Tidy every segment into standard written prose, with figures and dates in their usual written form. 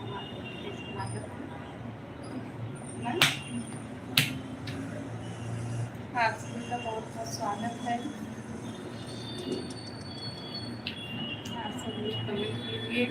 आप सभी का बहुत बहुत स्वागत है। आप सभी कमेंट कीजिए।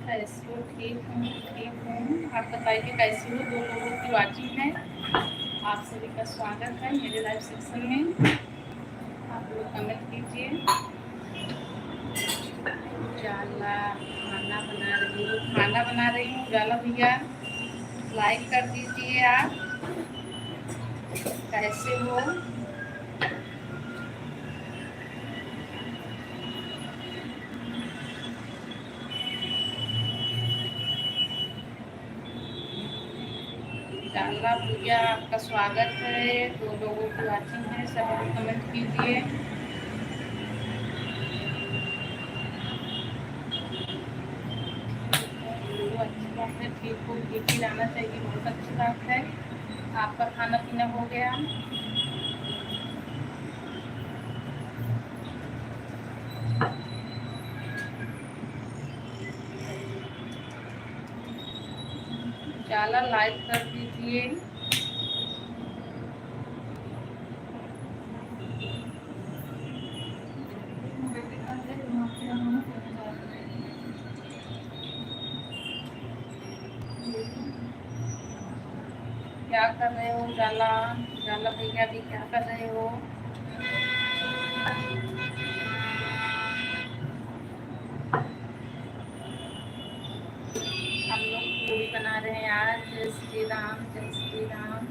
कैसे हो? ठीक हूँ, ठीक हूँ। आप बताइए कैसे हो? 2 लोगों की वाचिंग है। आप सभी का स्वागत है मेरे लाइव सेक्शन में। आप लोग कमेंट कीजिए। उजाला खाना बना रही हूँ, खाना बना रही हूँ उजाला भैया। लाइक कर दीजिए। आप कैसे हो? उजाला भैया आपका स्वागत है। 2 लोगों की वाचिंग है। सब लोग कमेंट कीजिए। अच्छी बात है, ठीक हो, ठीक ही रहना चाहिए, बहुत अच्छी बात है। आपका खाना पीना हो गया? उजाला लाइक कर दीजिए। क्या कर रहे हो उजाला? उजाला भैया भी क्या कर रहे हो? हम लोग पूरी बना रहे हैं आज। जय श्री राम, जय श्री राम।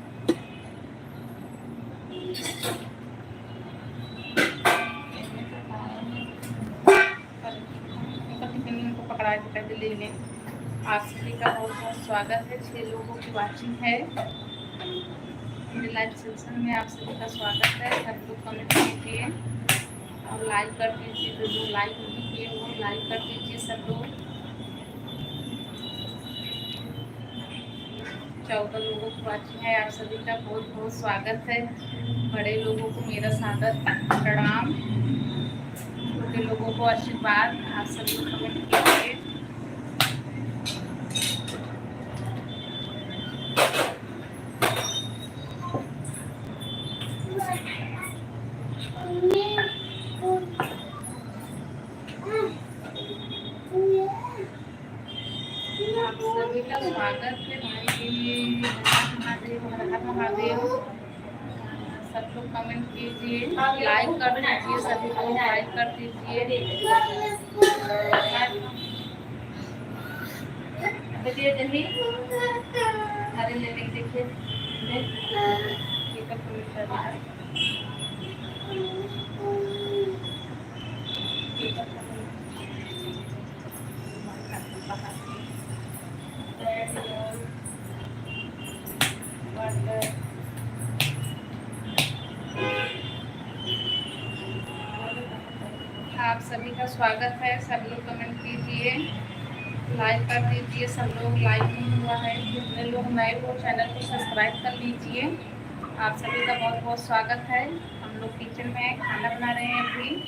को पकड़ा के दिल्ली में। आप सभी का बहुत बहुत स्वागत है। 6 लोगों की वाचिंग है मेरे लाइव सेक्शन में। आप सभी का स्वागत है। सब लोग कमेंट कीजिए और लाइक कर दीजिए। जो लोग लाइक नहीं किए वो लाइक कर दीजिए सब लोग। 14 लोगों की वाचिंग है। आप सभी का बहुत बहुत स्वागत है। बड़े लोगों को मेरा सादर प्रणाम, छोटे लोगों को आशीर्वाद। आप सभी कमेंट कीजिए। आप सभी का स्वागत है भाई। महादेव, हर हर महादेव। सब लोग कमेंट कीजिए, लाइक कर दीजिए। सभी लोग लाइक कर दीजिए। देखिए जल्दी, अरे ले देखिए आप सभी का स्वागत है। सब लोग कमेंट कीजिए, लाइक कर दीजिए। सब लोग लाइक नहीं हुआ है। जितने लोग नए हो चैनल को सब्सक्राइब कर लीजिए। आप सभी का बहुत बहुत स्वागत है। हम लोग किचन में खाना बना रहे हैं अभी।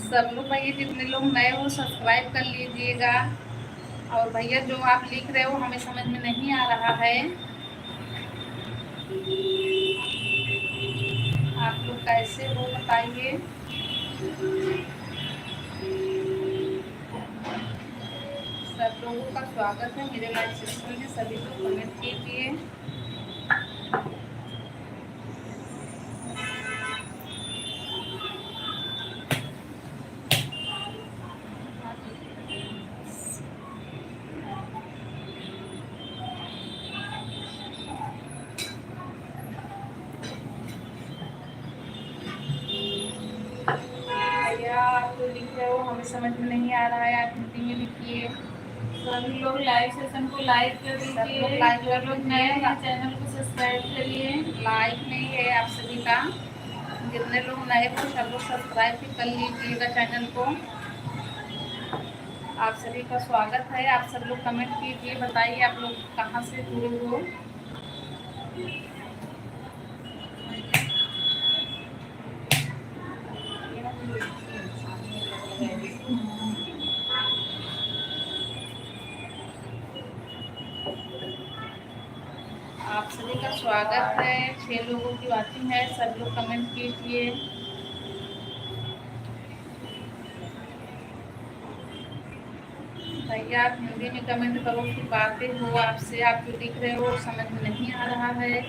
सब लोग भाई जितने लोग नए हो सब्सक्राइब कर लीजिएगा और भैया जो आप लिख रहे हो हमें समझ में नहीं आ रहा है। आप लोग कैसे हो बताइए। सब लोगों का स्वागत है मेरे लाइव सेशन में। सभी लोग कमेंट कीजिए। भैया आप जो लिख रहे हो हमें समझ में नहीं आ रहा है, आप हिंदी में लिखिए। सभी लोग लाइव सेशन को लाइक कर दीजिए। सब लोग लाइक कर लोग नए हैं चैनल को सब्सक्राइब करिए। लाइक नहीं है आप सभी का। जितने लोग नए हो सब लोग सब्सक्राइब भी कर लीजिएगा चैनल को। आप सभी का स्वागत है। आप सब लोग कमेंट कीजिए, बताइए आप लोग कहाँ से जुड़े हो। आप सभी का स्वागत है। 6 लोगों की वाचिंग है। सब लोग कमेंट कीजिए। भैया आप हिंदी में कमेंट करो कि बातें हो आपसे, आप जो लिख रहे हो समझ में नहीं आ रहा है।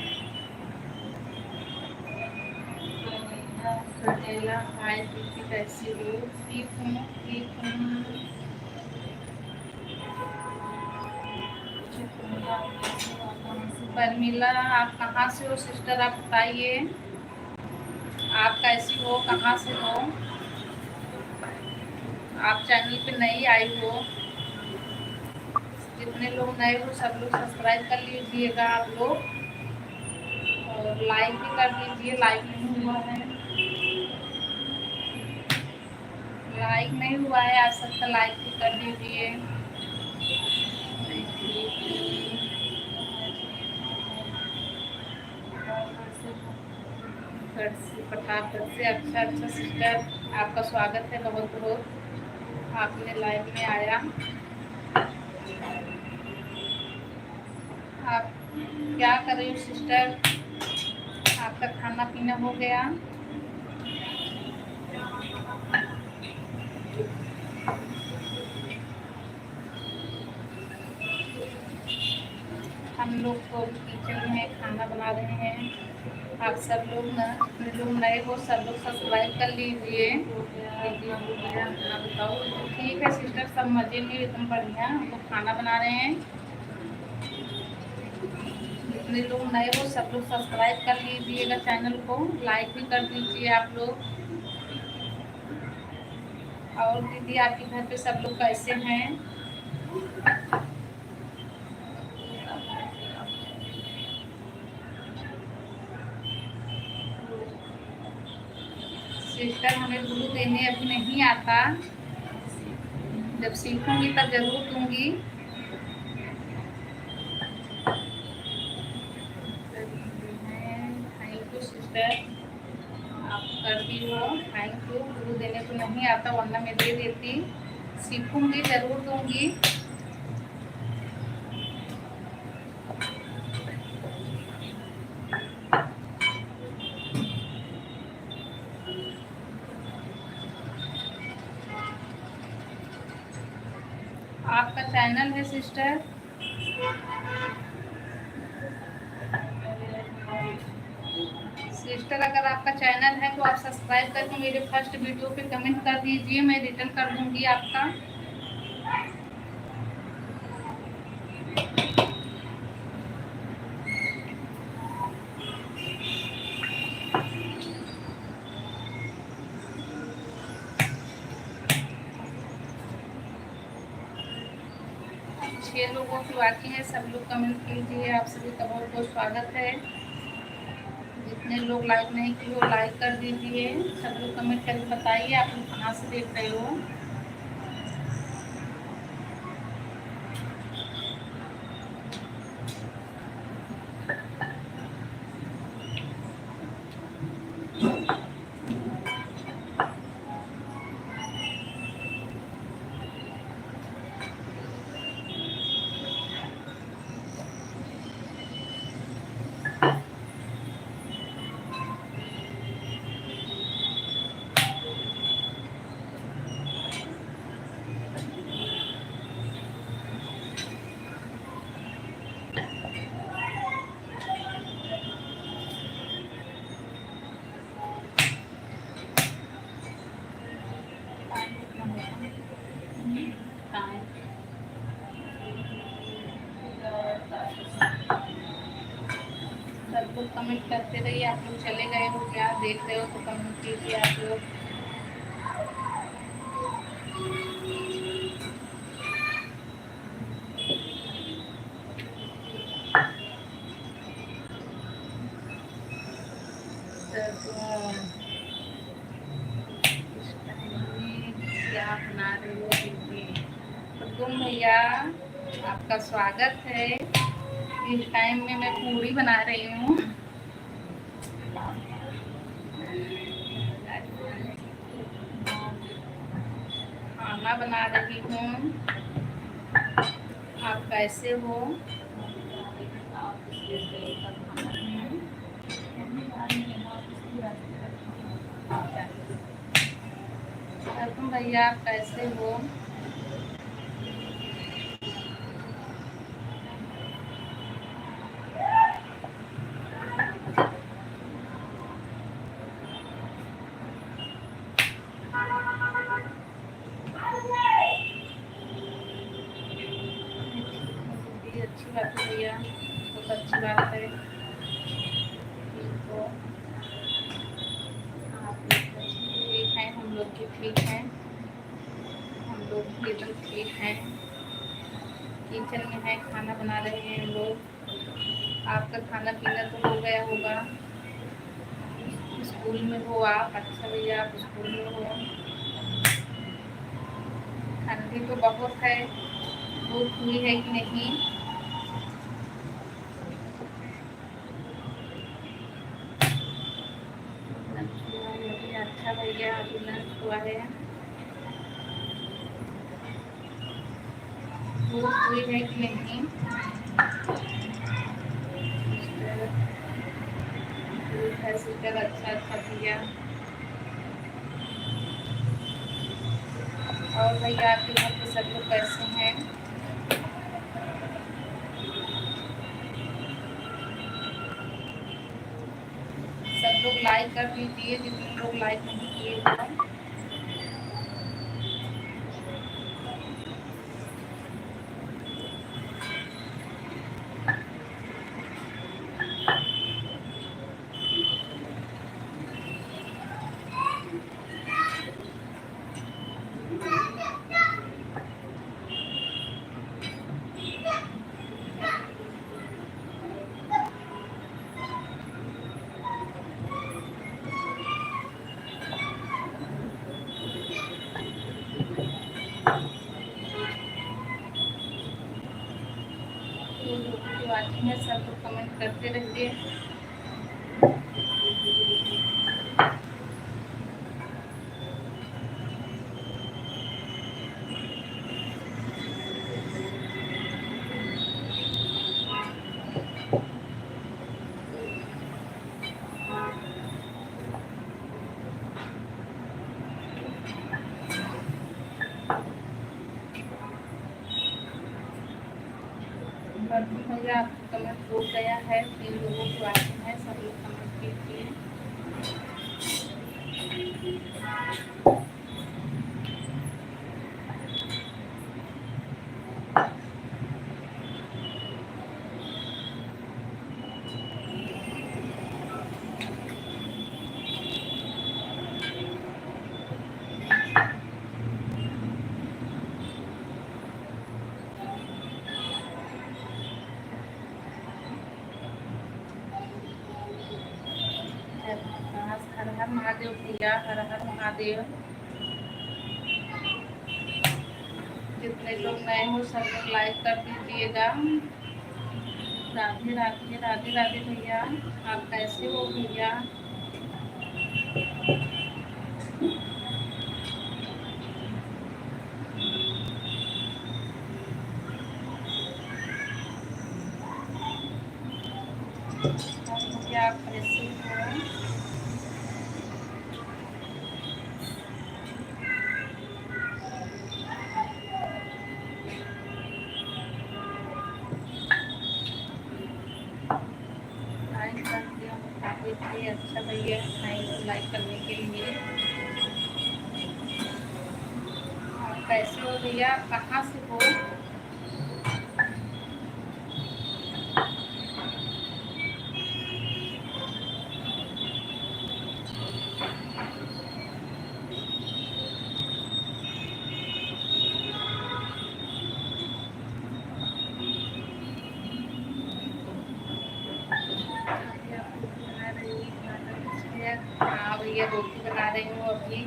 कटेला हाय दीदी कैसी हो। ठीक हूँ ठीक हूँ। परमिला आप कहाँ से हो सिस्टर, आप बताइए आप कैसी हो, कहाँ से हो। आप चैनल पे नई आई हो। जितने लोग नए हो सब लोग सब्सक्राइब कर लीजिएगा आप लोग, और लाइक भी कर दीजिए। लाइक नहीं हुआ है, लाइक नहीं हुआ है आप सबका लाइक भी कर दीजिए। फटाफट से अच्छा अच्छा सिस्टर आपका स्वागत है बहुत बहुत। आपने लाइव में आया। आप क्या कर रही हो सिस्टर, आपका खाना पीना हो गया। हम लोग तो किचन में खाना बना रहे हैं। आप सब लोग ना जितने लोग नए हो सब लोग सब्सक्राइब कर लीजिए। खाना बताओ। ठीक है सिस्टर, सब मज़े में एकदम बढ़िया। हम लोग खाना बना रहे हैं। जितने लोग नए हो सब लोग सब्सक्राइब कर लीजिएगा चैनल को, लाइक भी कर दीजिए आप लोग। और दीदी आपके घर पे सब लोग कैसे हैं। सिस्टर हमें ग्लू देने अभी नहीं आता, जब सीखूंगी तब जरूर दूंगी। थैंक यू सिस्टर, आप करती हो, थैंक यू। ग्लू देने को नहीं आता वरना मैं दे देती। सीखूंगी जरूर दूंगी। आपका चैनल है सिस्टर, सिस्टर अगर आपका चैनल है तो आप सब्सक्राइब करके मेरे फर्स्ट वीडियो पे कमेंट कर दीजिए, मैं रिटर्न कर दूंगी आपका। छह लोगों की वाचिंग है, सब लोग कमेंट कीजिए। आप सभी का बहुत बहुत स्वागत है। जितने लोग लाइक नहीं किए हो लाइक कर दीजिए। सब लोग कमेंट करके बताइए आप लोग कहाँ से देख रहे हो। सब लोग कमेंट करते रहिए। आप लोग चले गए हो क्या, देख रहे हो तो कमेंट कीजिए आप लोग। इस टाइम में क्या बना रहे हो दीदी? तो तुम भैया, आपका स्वागत है। इस टाइम में मैं पूरी बना रही हूँ। खाना बना रही हूँ। आप कैसे हो? तुम भैया आप कैसे हो? अच्छी बात है भैया, बहुत अच्छी बात है। तो आप लोग ठीक हैं, हम लोग भी ठीक हैं। हम लोग भी एकदम ठीक हैं। किचन में है, खाना बना रहे हैं हम लोग। आपका खाना पीना तो हो गया होगा। स्कूल में हो आप? अच्छा भैया, आप स्कूल में हो। ठंडी तो बहुत है, धूप हुई है कि नहीं? अच्छा भैया, अभी लंच हुआ है। धूप हुई है कि नहीं? अच्छा अच्छा भैया। और भैया आपके घर पे सब लोग कैसे हैं? सब लोग लाइक कर दीजिए, जितने लोग लाइक नहीं किए हो। वाचिंग है, सब लोग कमेंट करते रहिए। भैया आपका कमेंट हो गया है, 3 लोगों की वाचिंग है, सब लोग कमेंट कीजिए। हर हर महादेव भैया, हर हर महादेव। जितने लोग नए हो सब लोग लाइक कर दीजिएगा। राधे राधे, राधे राधे भैया। आप कैसे हो भैया? भैया आप कैसे हो? चलिए अच्छा भैया, थैंक यू लाइक करने के लिए। आप कैसे हो भैया, आप कहाँ से हो? हाँ भैया, रोटी बना रही हूँ अभी।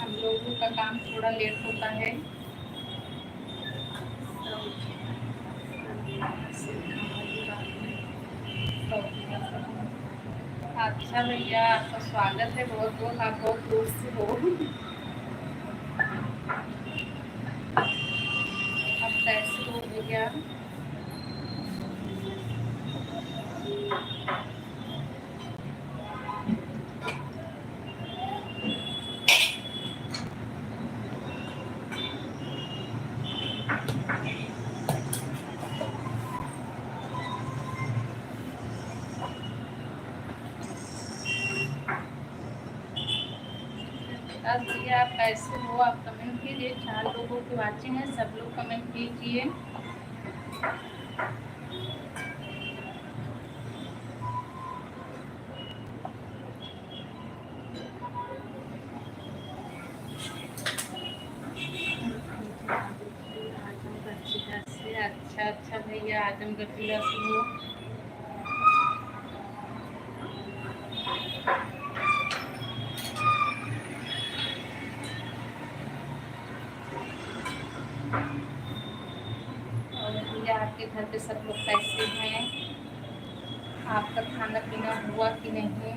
हम लोगों का काम थोड़ा लेट होता है। अच्छा भैया, आपका स्वागत है बहुत बहुत, आप बहुत दूर से हो। आप कैसे हो भैया? अब भैया आप कैसे हो? आप कमेंट कीजिए। 4 लोगों की वाचिंग है, सब लोग कमेंट कीजिए। अच्छा अच्छा भैया, आजमगढ़ जिला से हो। और भैया आपके घर पे सब लोग कैसे हैं? आपका खाना पीना हुआ कि नहीं?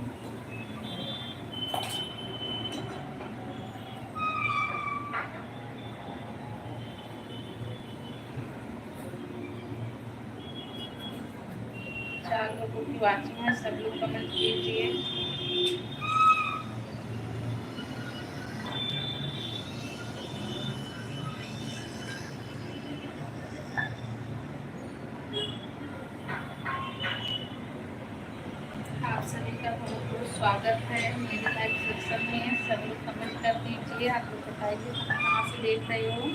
चार लोगों की वाचिंग है, सब लोग कमेंट कीजिए। आप सभी का बहुत बहुत स्वागत है मेरे लाइव सेक्शन में। सब लोग कमेंट कर दीजिए। आप लोग बताइए कहाँ से देख रहे हो।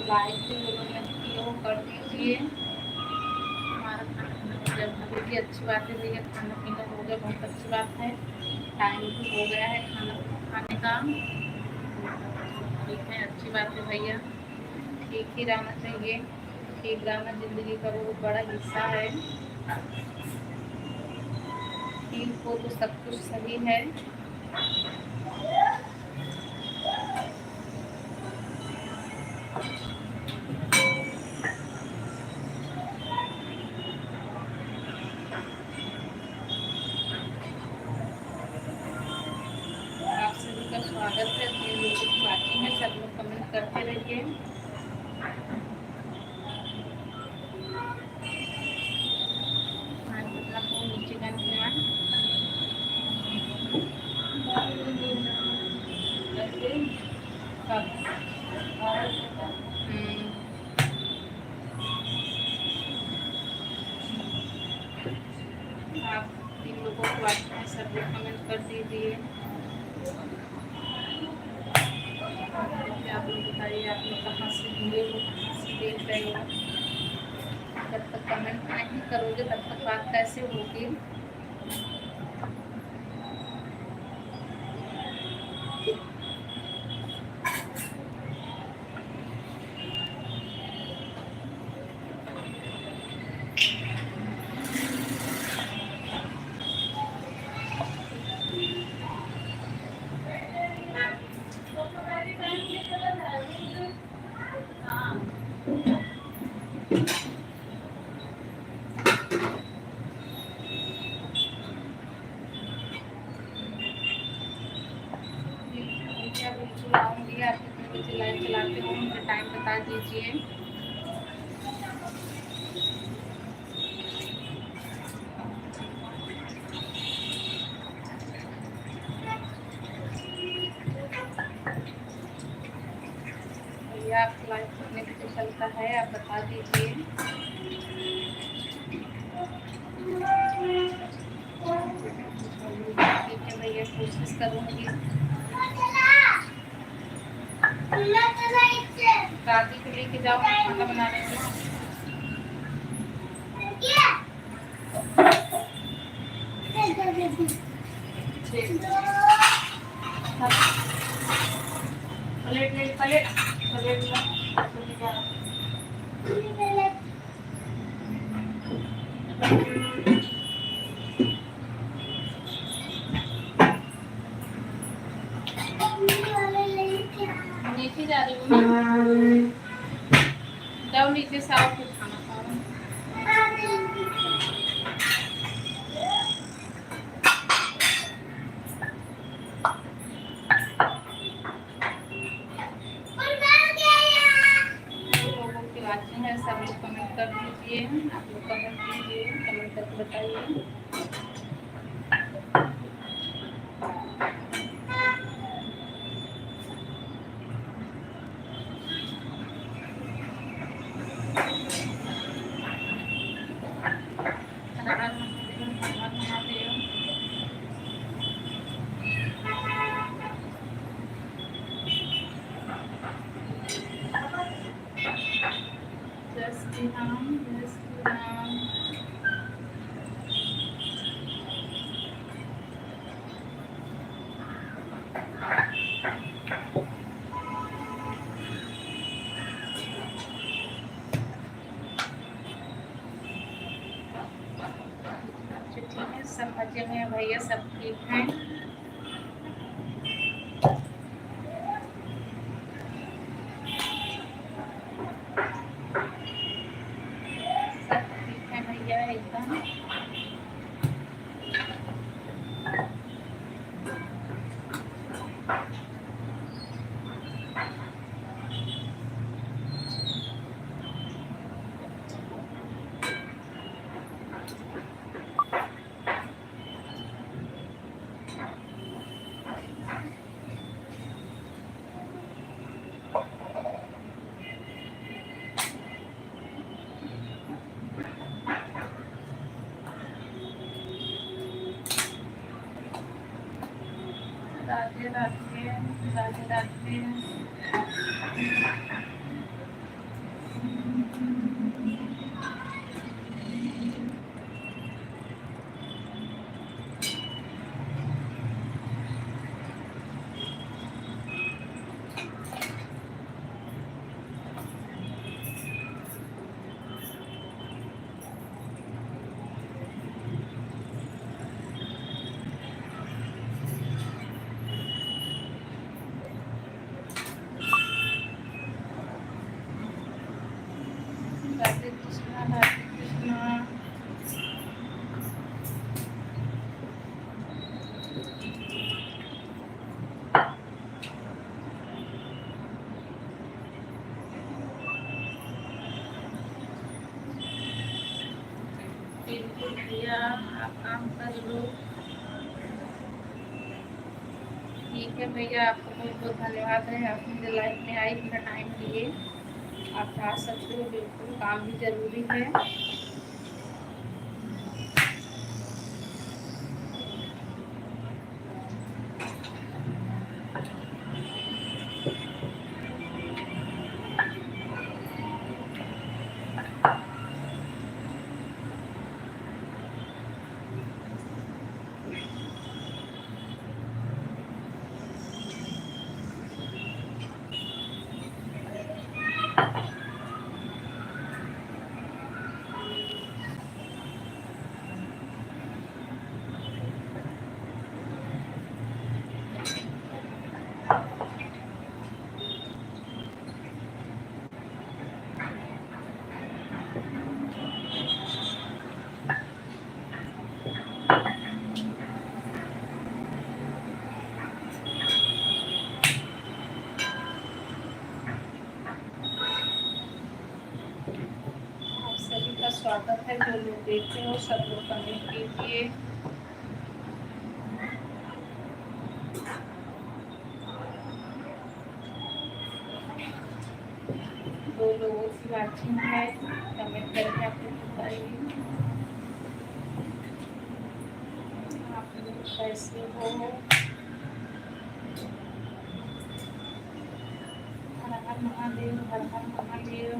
लाइक भी लोगों ने किए हो कर दीजिए। हमारा खाना पीना हो गया अभी भी, अच्छी बात है भैया, खाना पीना हो गया, बहुत अच्छी बात है। टाइम भी हो गया है खाना खाने का। ठीक है, अच्छी बात है भैया, ठीक ही रहना चाहिए। ठीक रहना जिंदगी का बहुत बड़ा हिस्सा है। ठीक हो तो सब कुछ सही है। आप सभी का स्वागत है। जिन लोगों की वाचिंग है सब लोग कमेंट करते रहिए। चिकन आप 3 लोगों की वाचिंग है, सब लोग कमेंट कर दीजिए। आप लोग बताइए आप लोग कहाँ से जुड़े हो, कहाँ से देख रहे हो। जब तक कमेंट नहीं करोगे तब तक बात कैसे होगी। बिल्कुल आऊँगी। आप कितने बजे लाइव चलाते हो मुझे टाइम बता दीजिए। भैया आपको लाइव कितने बजे चलता है आप बता दीजिए। ठीक है भैया, कोशिश करूँगी। दादी को लेके जाओ, मैं खाना बना रही हूँ। प्लेट ले, प्लेट प्लेट नीचे जा रही हूँ मैं। जाओ नीचे से आओ, फिर खाना खाओ। लोगों की वाचिंग है, सब लोग कमेंट कर दीजिए। आप लोग कमेंट कीजिए, कमेंट करके बताइए। जय श्री राम, जय श्री राम। ठीक है, सब मजे में है भैया, सब ठीक हैं। सब ठीक है भैया एकदम। राधे राधे, राधे राधे। राधे कृष्णा, राधे कृष्णा। बिल्कुल भैया, आप काम कर लो। ठीक है भैया, आपको बहुत बहुत धन्यवाद है, आप मुझे लाइफ में आई, इतना टाइम लिए। आप आ सकते हो, बिल्कुल काम भी जरूरी है। आप सभी का स्वागत है, जो लोग देखते हो सब लोग कमेंट कीजिए। 2 लोगों की वाचिंग है, कमेंट करके आप लोग बताइए आप लोग कैसे हो। हर हर महादेव, हर हर महादेव।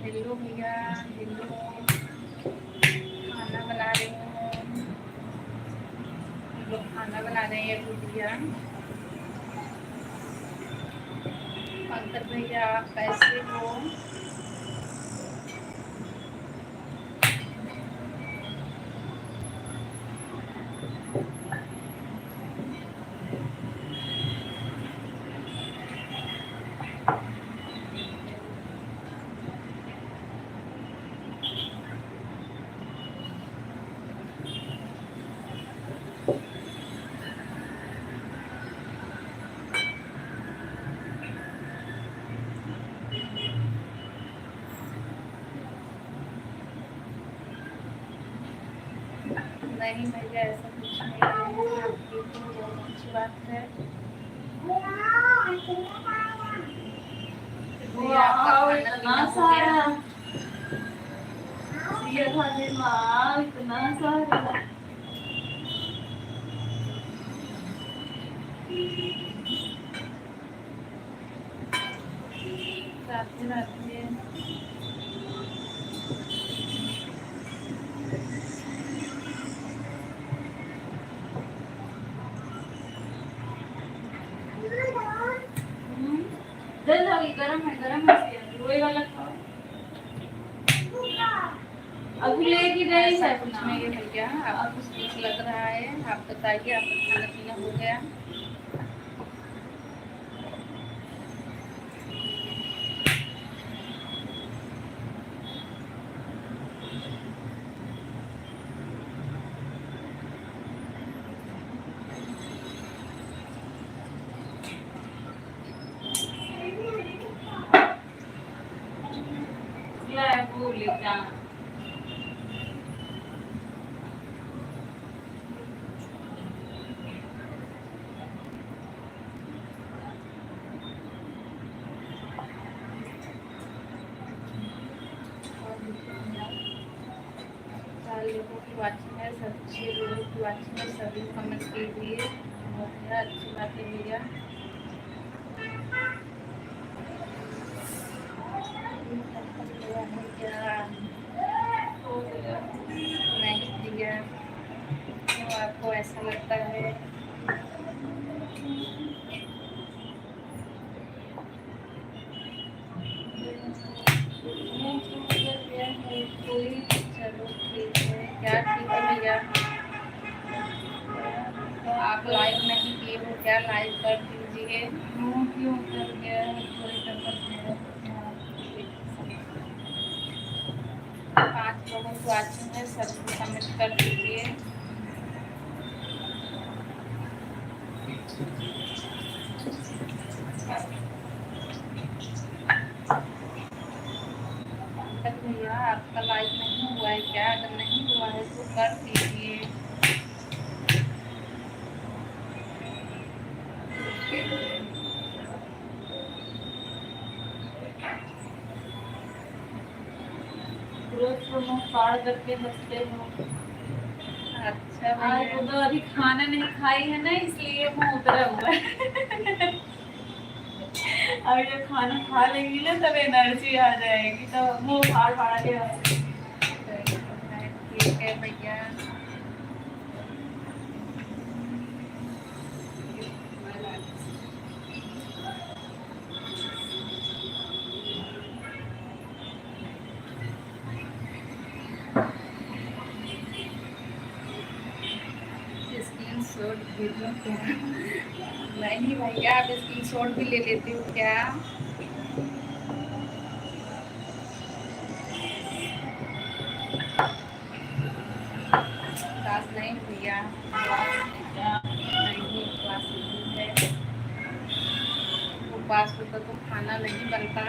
हेलो भैया, हेलो। खाना बना रही हूँ, हम लोग खाना बना रहे हैं अभी भैया। पंकज भैया आप कैसे हो? नहीं भैया ऐसा कुछ नहीं है, आप ठीक हो, बहुत अच्छी बात है। भैया आपका वाह, खाना इतना पीना हो गया? सारा ये खाने माँ इतना सारा। राधे राधे। जल जाओगी, गरम है वही वाला खाओ। अभी लेके गई ऐसा है कुछ अपना। नहीं है भैया, आपको कुछ लग रहा है, आप बताइए आपका खाना पीना हो गया? वो ले जा। चार लोगों की वाचिंग है, सब 6 लोगों की वाचिंग है, सभी कमेंट कीजिए। बहुत अच्छी बात है भैया। नहीं भैया, तो आपको ऐसा लगता है? चलो ठीक है, क्या ठीक है भैया? आप लाइक नहीं किए हो क्या? लाइक कर दीजिए। क्यों कर गया कोई टक्कर है। 5 लोगों की वाचिंग है, सब कमेंट कर दीजिए। पंकज भैया आपका लाइक नहीं हुआ है क्या? अगर नहीं हुआ है तो कर दीजिए। रोज को मुंह फाड़ करके हंसते हो। अच्छा आज भैया, वो तो अभी खाना नहीं खाई है ना, इसलिए मुंह उतरा हुआ है। अब जब खाना खा लेंगी ना तब एनर्जी आ जाएगी, तो मुंह फाड़ फाड़ के ठीक है भैया। स्क्रीन शॉट भेजो क्या? नहीं भैया, आप स्क्रीन शॉट भी ले लेते हो क्या? क्लास नहीं भैया, नहीं क्लास नहीं है। उपवास होता तो खाना नहीं बनता।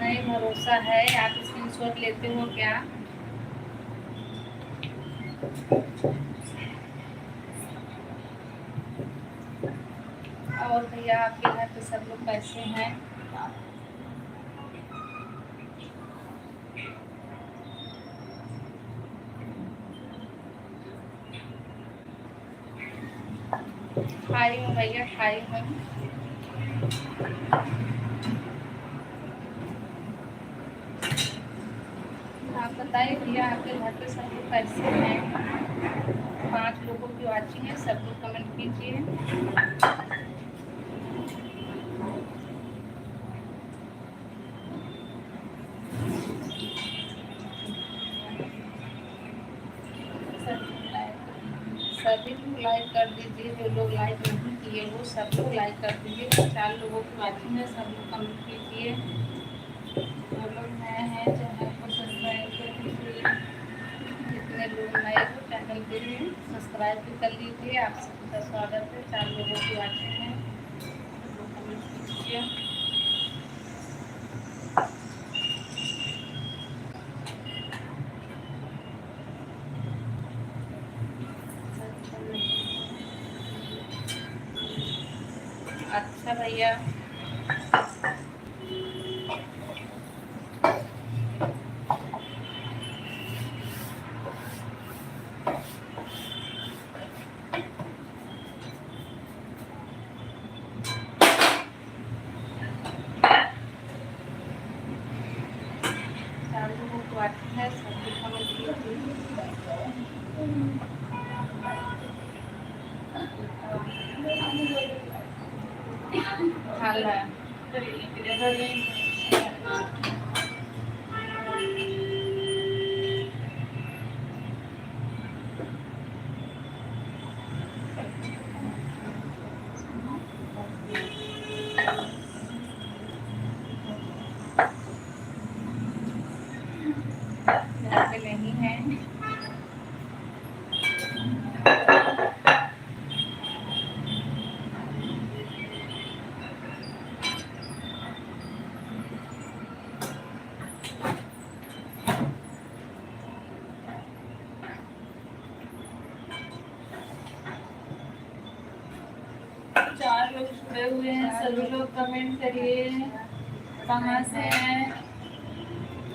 नहीं भरोसा है, आप स्क्रीनशॉट लेते हो क्या? और भैया आपके घर पे सब लोग कैसे हैं? खाई हूँ भैया, खाई हूँ। आप बताइए भैया आपके घर पे सब लोग कैसे हैं? 5 लोगों की वाचिंग है, सब लोग कमेंट कीजिए। सभी लोग लाइक कर दीजिए, जो लोग लाइक नहीं किए वो सब लोग लाइक कर दीजिए। 4 लोगों की वाचिंग है, सब लोग कमेंट कीजिए। जो लोग नए हैं चैनल को सब्सक्राइब कर दीजिए। जितने लोग नए हो चैनल के लिए सब्सक्राइब भी कर लीजिए। आप सबका स्वागत है। 4 लोगों की वाचिंग है, सब लोग कमेंट कीजिए। अच्छा भैया, है सब लोग कमेंट कीजिए। हाल है घर पे नहीं है। चार लोग जुड़े हुए हैं, सभी लोग कमेंट करिए कहाँ से हैं।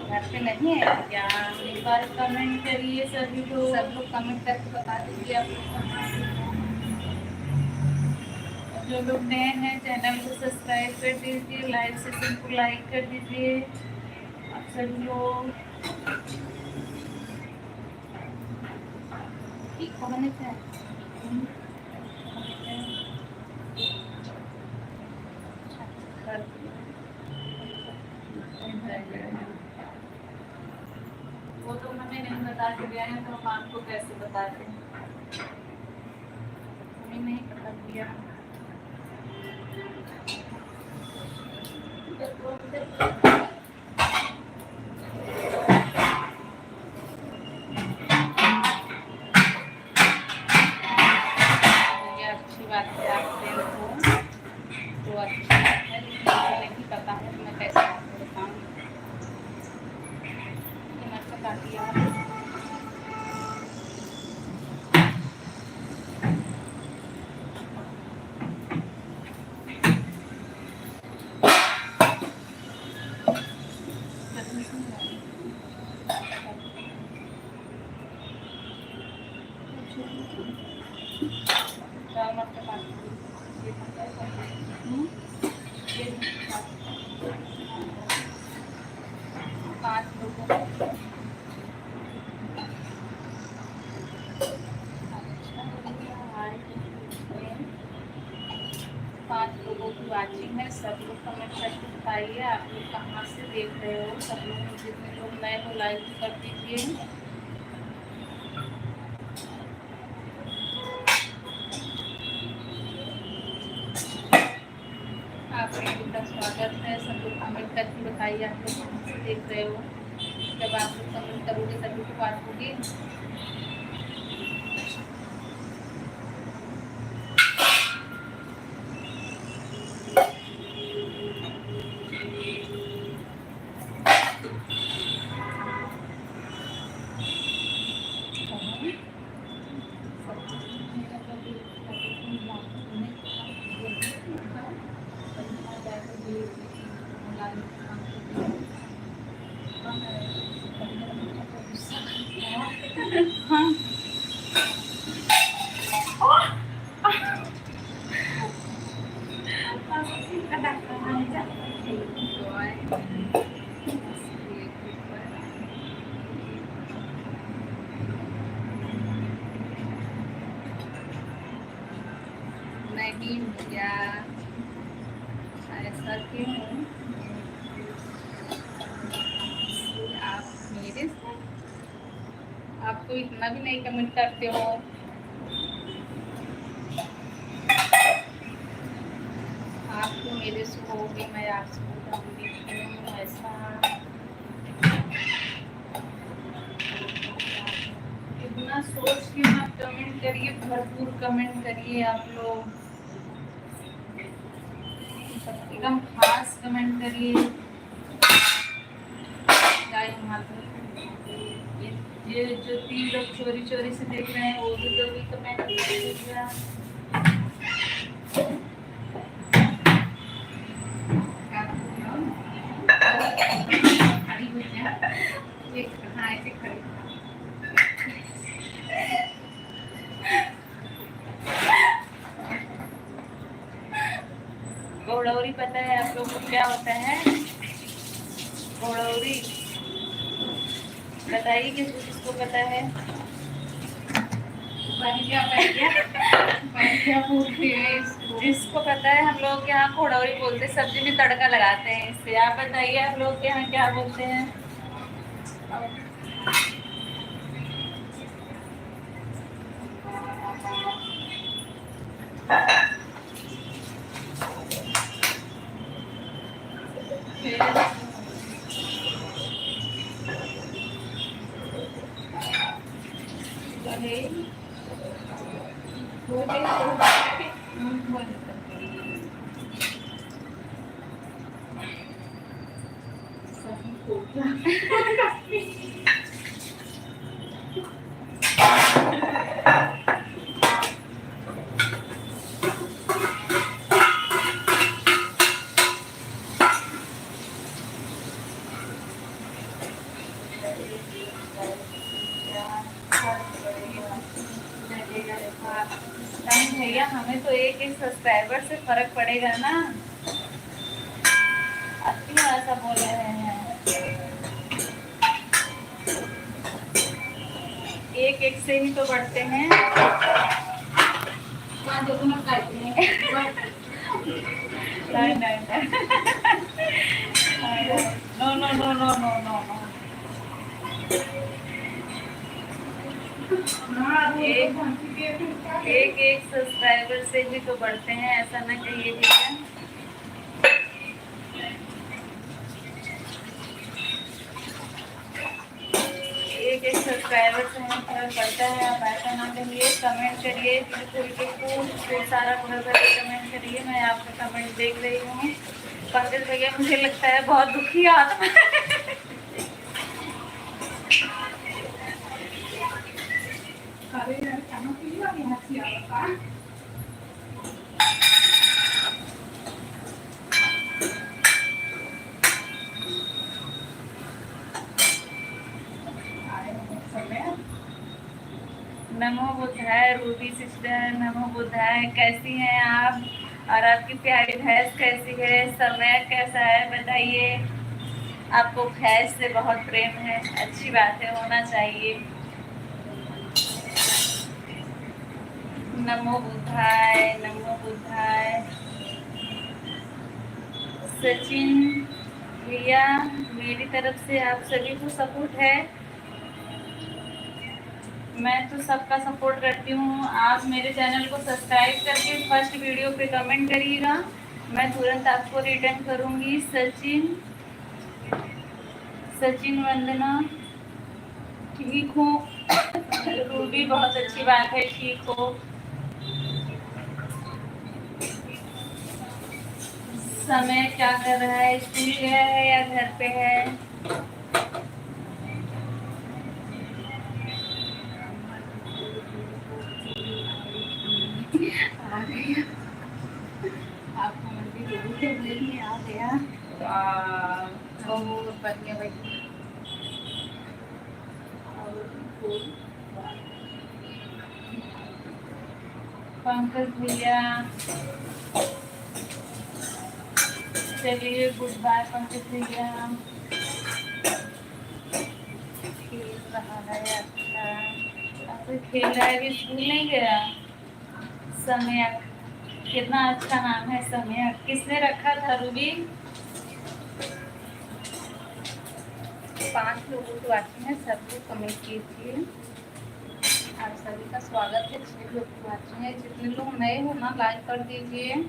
घर पे नहीं है क्या? एक बार कमेंट करिए सभी लोग। सब लोग कमेंट करके बता दीजिए आप लोग कहाँ से हैं। जो लोग नए हैं चैनल को सब्सक्राइब कर दीजिए, लाइव सेशन को लाइक कर दीजिए आप सभी लोग। कौन है? वो तो हमें नहीं बता के गए हैं तो हम आपको कैसे बताते हैं। हमें नहीं पता भैया। ये अच्छी बात है, आप फ्रेंड हो तो अच्छी बात है, लेकिन मुझे नहीं पता है तो मैं कैसे आपको बताऊँ। मैं बताती हूँ। पाँच लोगों की वाचिंग है, सब लोग कमेंट करके बताइए आप लोग कहाँ से देख रहे हो। सब लोग जितने लोग नए हो लाइक कर दीजिए। आप लोगों का स्वागत है। सब लोग कमेंट करके बताइए आप लोग कहाँ से देख रहे हो। जब आप लोग कमेंट करोगे तभी तो बात होगी। हाँ नहीं भैया, ऐसा क्यों? आप मेरे से, आप तो इतना भी नहीं कमेंट करते हो। आप तो मेरे से होगी, मैं आपसे बताऊंगी क्यों ऐसा। इतना सोच के मत कमेंट करिए, भरपूर कमेंट करिए आप लोग, एकदम खास कमेंट करिए। ये जो 3 लोग चोरी चोरी से देख रहे हैं वो भी लोग भी कमेंट कीजिएगा। ये कहाँ ऐसे खड़ी? घोड़ौरी पता है आप लोगों को क्या होता है? घोड़ौरी बताइए किसको पता है? जिसको पता है, हम लोग के यहाँ घोड़ौरी बोलते हैं, सब्जी में तड़का लगाते हैं इससे। आप बताइए आप लोग के यहाँ क्या बोलते हैं? भैया हमें तो एक सब्सक्राइबर से फर्क पड़ेगा ना, आप क्यों ऐसा बोल रहे हैं? एक से ही तो बढ़ते हैं। नहीं no no no no no no no. एक सब्सक्राइबर से भी तो बढ़ते हैं, ऐसा ना कहिए भैया। एक सब्सक्राइबर से हमें फर्क पड़ता है, आप ऐसा ना करिए। कमेंट करिए, बिल्कुल सारा भर भर के कमेंट करिए। मैं आपका कमेंट देख रही हूँ। पंकज भैया मुझे लगता है बहुत दुखी आत्मा नमो बुद्धाय रूबी सिस्टर, नमो बुद्धाय। कैसी हैं आप? और आपकी प्यारी भैंस कैसी है? समय कैसा है बताइए। आपको भैंस से बहुत प्रेम है, अच्छी बात है, होना चाहिए। नमो बुद्धाय, नमो बुद्धाय। सचिन भैया मेरी तरफ से आप सभी को सपोर्ट है। मैं तो सबका सपोर्ट करती हूँ। आप मेरे चैनल को सब्सक्राइब करके फर्स्ट वीडियो पे कमेंट करिएगा, मैं तुरंत आपको रिटर्न करूँगी। सचिन वंदना ठीक हो? रूबी बहुत अच्छी बात है, ठीक हो। समय क्या कर रहा है? स्कूल गया है या घर पे है? आपको मंदिर आ गया। बढ़िया पंकज भैया, चलिए गुड बाय पंकज भैया। खेल रहा है, अच्छा अब कोई खेल रहा है, अभी स्कूल नहीं गया। समयक, कितना अच्छा नाम है समयक, किसने रखा था रूबी? 5 लोगों की वाचिंग है, सब लोग कमेंट कीजिए। आप सभी का स्वागत है। 6 लोग की वाचिंग है, जितने लोग नए हो ना लाइक कर दीजिए।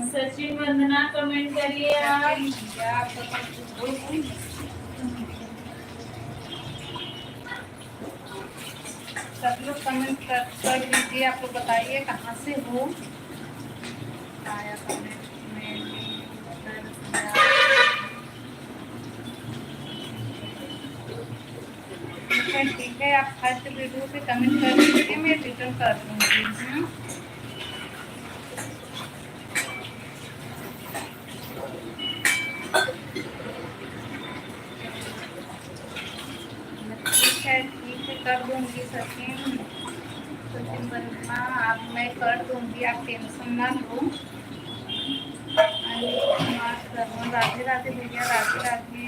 सचिन वंदना कमेंट करिए आप। सब लोग कमेंट कर दीजिए। आप लोग बताइए कहाँ से हो। आया कमेंट में ठीक है। आप फर्स्ट वीडियो पे कमेंट कर दीजिए, मैं रिटर्न कर दूँगी। ठीक है कर दूँगी सचिन वर्मा, आप मैं कर दूँगी, आप टेंशन ना लो। राधे राधे भैया, राधे राधे।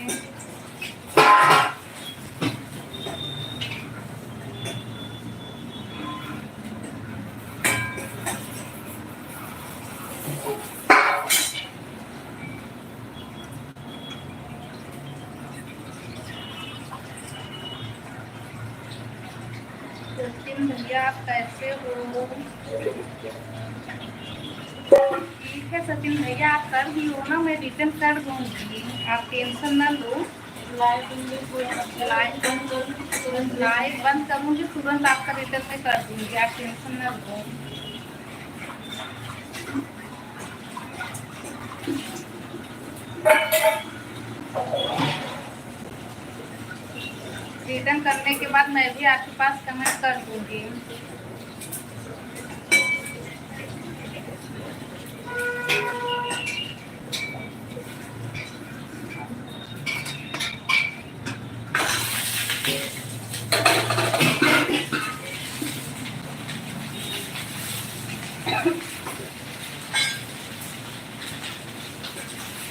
सचिन भैया आप कैसे हो? ठीक है सचिन भैया, आप कर भी हो ना, मैं रिटर्न कर दूँगी, आप टेंशन ना लो। लाइव बंद करूँगी, तुरंत आपका रिटर्न में कर दूँगी, आप टेंशन ना लो। रिटर्न करने के बाद मैं भी आपके पास कमेंट कर दूँगी।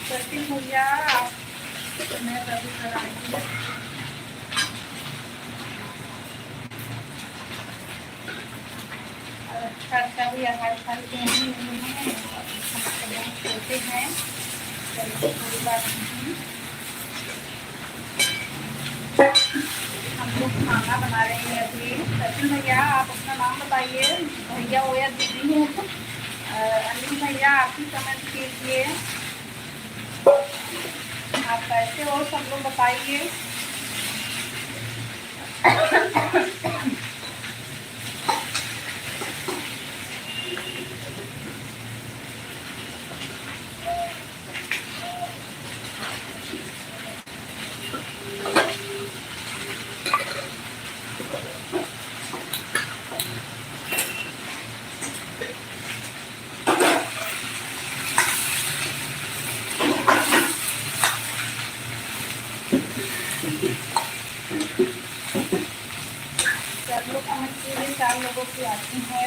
सचिन भैया आप मैं कभी कराएंगे। अच्छा भैया, हर साल के होते हैं, कोई बात नहीं। हम लोग खाना बना रहे हैं अभी। सचिन भैया आप अपना नाम बताइए, भैया हो या दीदी हो। अनिल भैया आप भी कमेंट कीजिए, आप कैसे हो, सब लोग बताइए। सब लोग कमेंट कीजिए, 4 लोगों की आती है।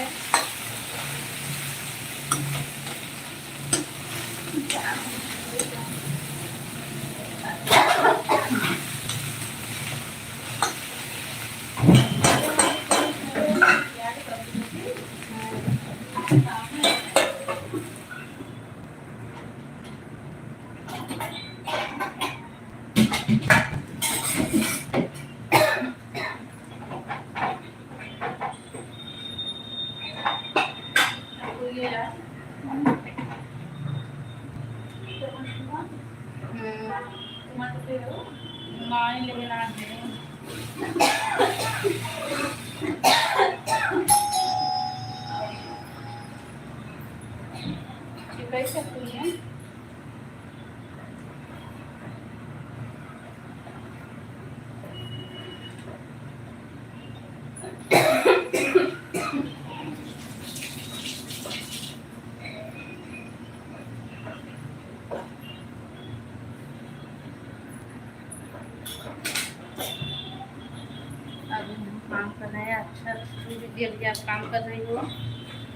अभी हम काम कर रहे हैं। अच्छा दीदी, अभी आप काम कर रही हो?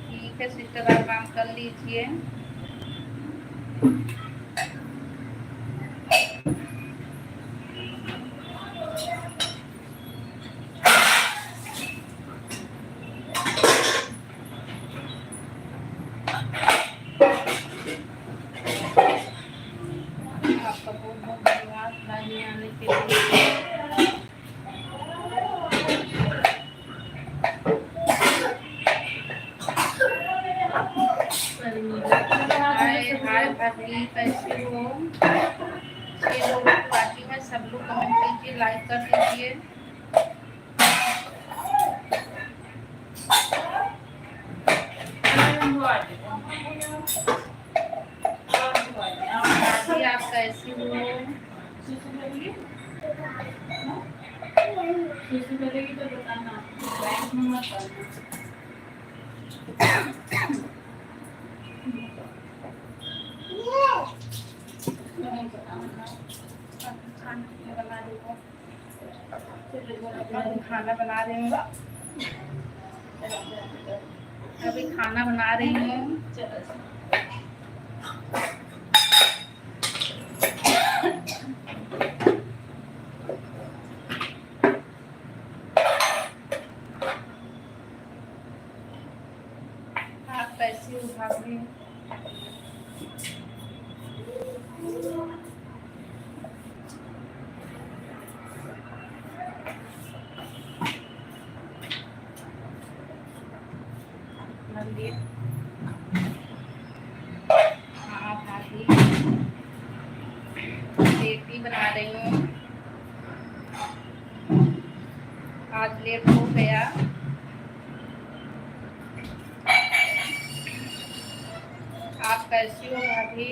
ठीक है सिस्टर, आप काम कर लीजिए। आपका बहुत बहुत धन्यवाद लाइव में आने के लिए। हाय हाय भाभी, कैसे हो? 6 लोगों की वाचिंग है, सब लोग कमेंट कीजिए, लाइक कर दीजिए। भाभी आप कैसी हो? करेगी तो बताना, बैंक में मत करना। खाना बना रही हूँ, अभी खाना बना रही हूँ। आप कैसी हो भाभी? मंदिर, हाँ भाभी, रोटी बना रही हूँ। आज लेट हो गया। आप कैसी हो भाभी?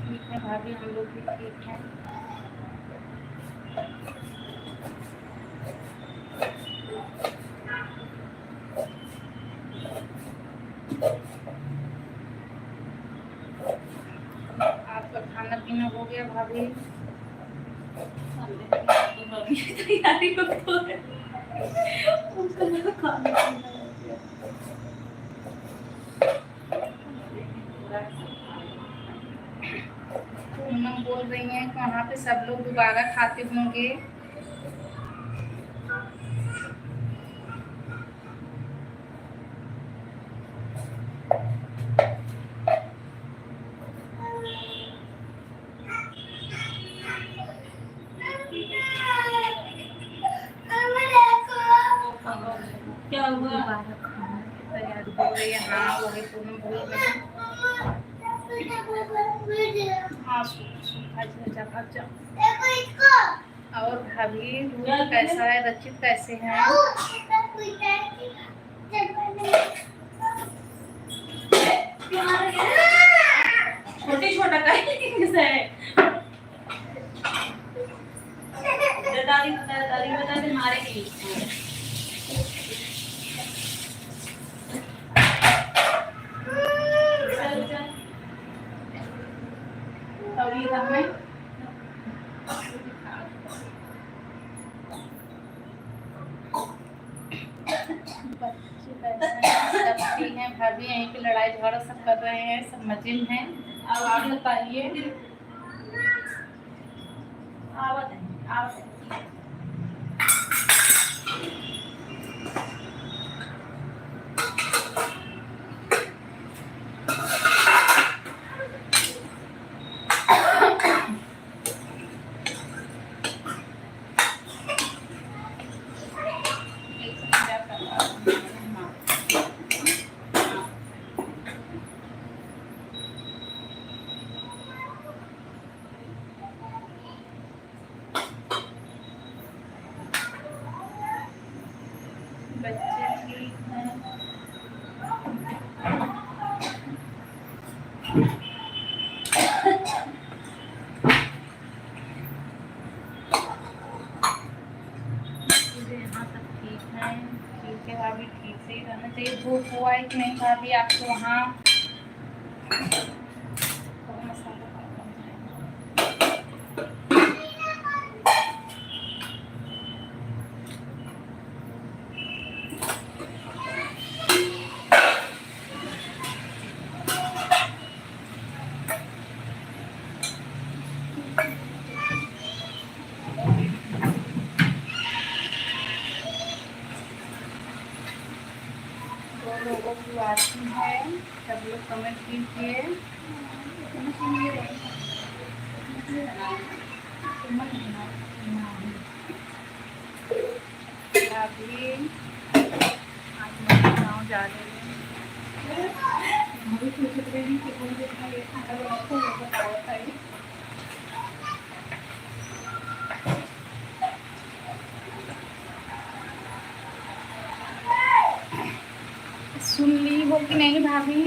ठीक है भाभी, हम लोग भी ठीक हैं। आपका खाना पीना हो गया भाभी? तैयारी को खाना पूनम बोल रही हैं कि वहाँ पे सब लोग दोबारा खाते होंगे। क्या हुआ? दोबारा खाने की तैयारी हो रही है। हाँ वही पूनम बोल रही है। हाँ भाग जाओ। और भाभी दूध कैसा है? रचित कैसे हैं? छोटे छोटा कैसे है? दादी बता दे मारेगी। और ये घर में बच्चे कैसे हैं? सब ठीक हैं भाभी, यहीं पे लड़ाई झगड़ा सब कर रहे हैं, सब मजे में हैं। अब आप बताइए। आवत बच्चे ठीक हैं। मुझे यहाँ तक ठीक है। ठीक है भाभी, ठीक से ही रहना चाहिए। धूप हुआ है कि नहीं भाभी आपके वहाँ? थोड़ा मसाला कम हो जाएगा। दो लोगों की वाचिंग है, सब लोग कमेंट कीजिए। अभी आज मैं गाँव जा रही हूँ। अभी सोच रही हूँ कि मुझे ये खाना बनाते हुए बताओ बताइए। सुन ली हो कि नहीं भाभी?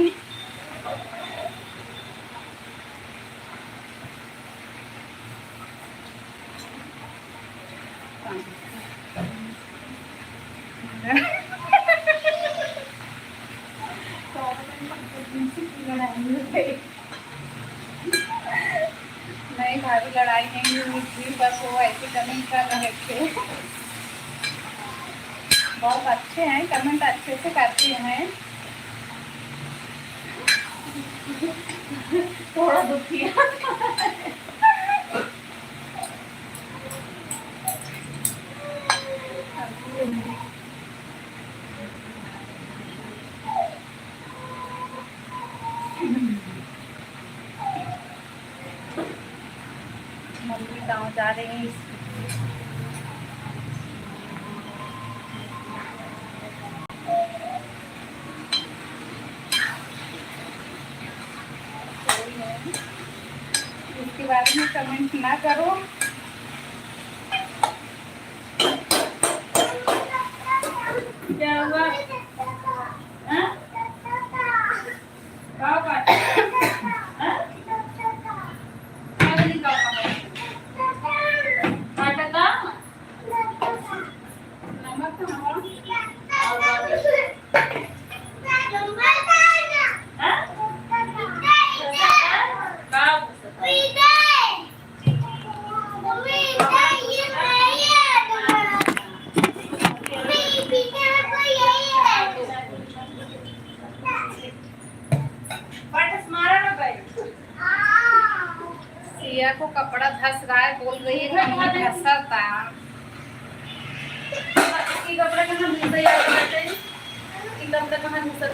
नहीं भाभी, लड़ाई नहीं हुई थी, बस वो ऐसे कमेंट कर रहे थे। बहुत अच्छे हैं, कमेंट अच्छे से करते हैं। थोड़ा दुखी है। मम्मी गाँव जा रही हैं। इसके बारे में कमेंट ना करो। क्या हुआ? हाँ? कहाँ पर? हाँ? क्या बोली कहाँ पर? आटा का? नमक का नमक? और बाकी? हाँ? कहाँ घुसा? सिया को कपड़ा धस रहा है, बोल रही है कि धसा था। कपड़ा कहाँ धुसा? कपड़ा कहाँ धुसा?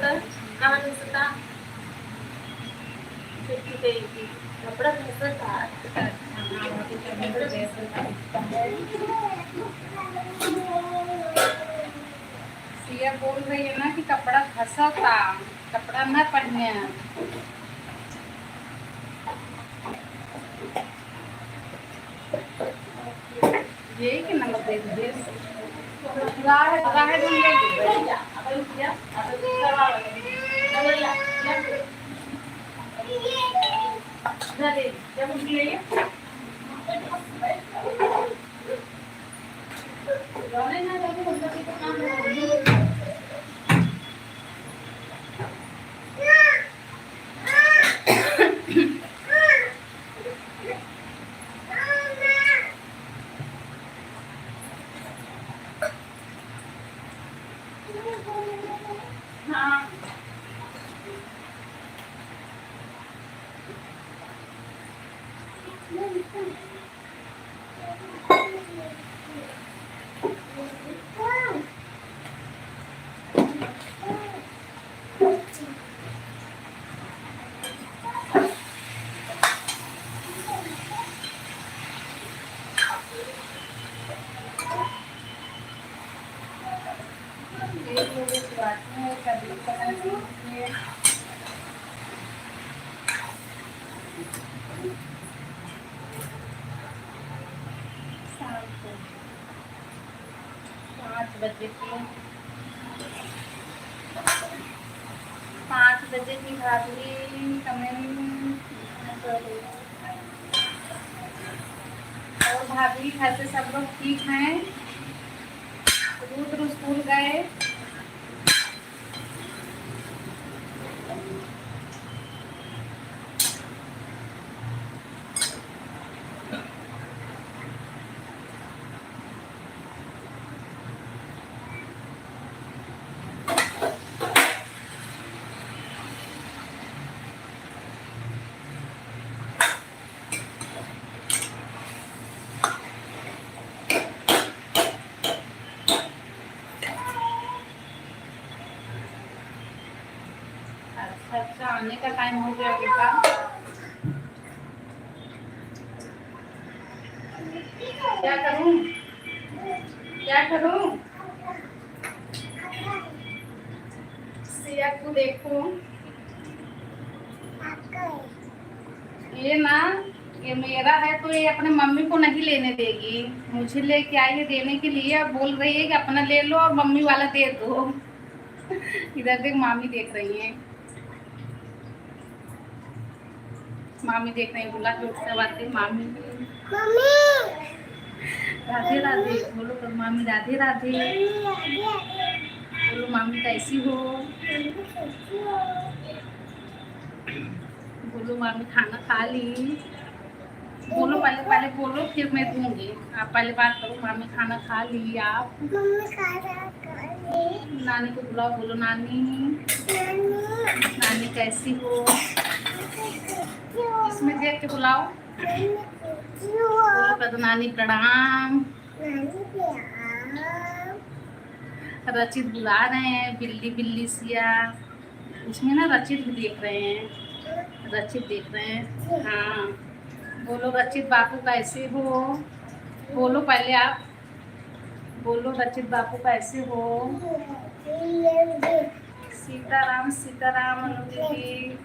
कहाँ धुसा? कपड़ा धुसा था। सिया बोल रही है ना कि कपड़ा धसा था, कपड़ा न पहने। यही कि नंबर दे दीजिए। राह ढूंढ हाँ। शाम को 5 बजे की 5 बजे की भाभी कमेंट। और भाभी घर से सब लोग ठीक हैं? रुद्र स्कूल गए? अच्छा, आने का टाइम हो गया बेटा। क्या करूं, क्या करूं? सिया को देखूं? ये ना, ये मेरा है तो ये अपने मम्मी को नहीं लेने देगी। मुझे लेके आई है देने के लिए, अब बोल रही है कि अपना ले लो और मम्मी वाला दे दो। इधर देख, मामी देख रही है। मामी देख रही है, बुला के उठ से बात है। मामी राधे राधे बोलो तो, मामी राधे राधे बोलो। मामी कैसी हो? बोलो मामी खाना खा ली? बोलो, पहले पहले बोलो फिर मैं दूंगी। आप पहले बात करो। मामी खाना खा ली आप? नानी को बुलाओ, बोलो नानी, नानी कैसी हो? इसमें देख के बुलाओ। बोलो कदो नानी प्रणाम। रचित बुला रहे हैं, बिल्ली बिल्ली सिया। उसमें ना रचित भी देख रहे हैं, रचित देख रहे हैं। हाँ बोलो रचित बापू कैसे हो? बोलो पहले आप बोलो, रचित बापू कैसे हो? सीताराम सीताराम। अनु दीदी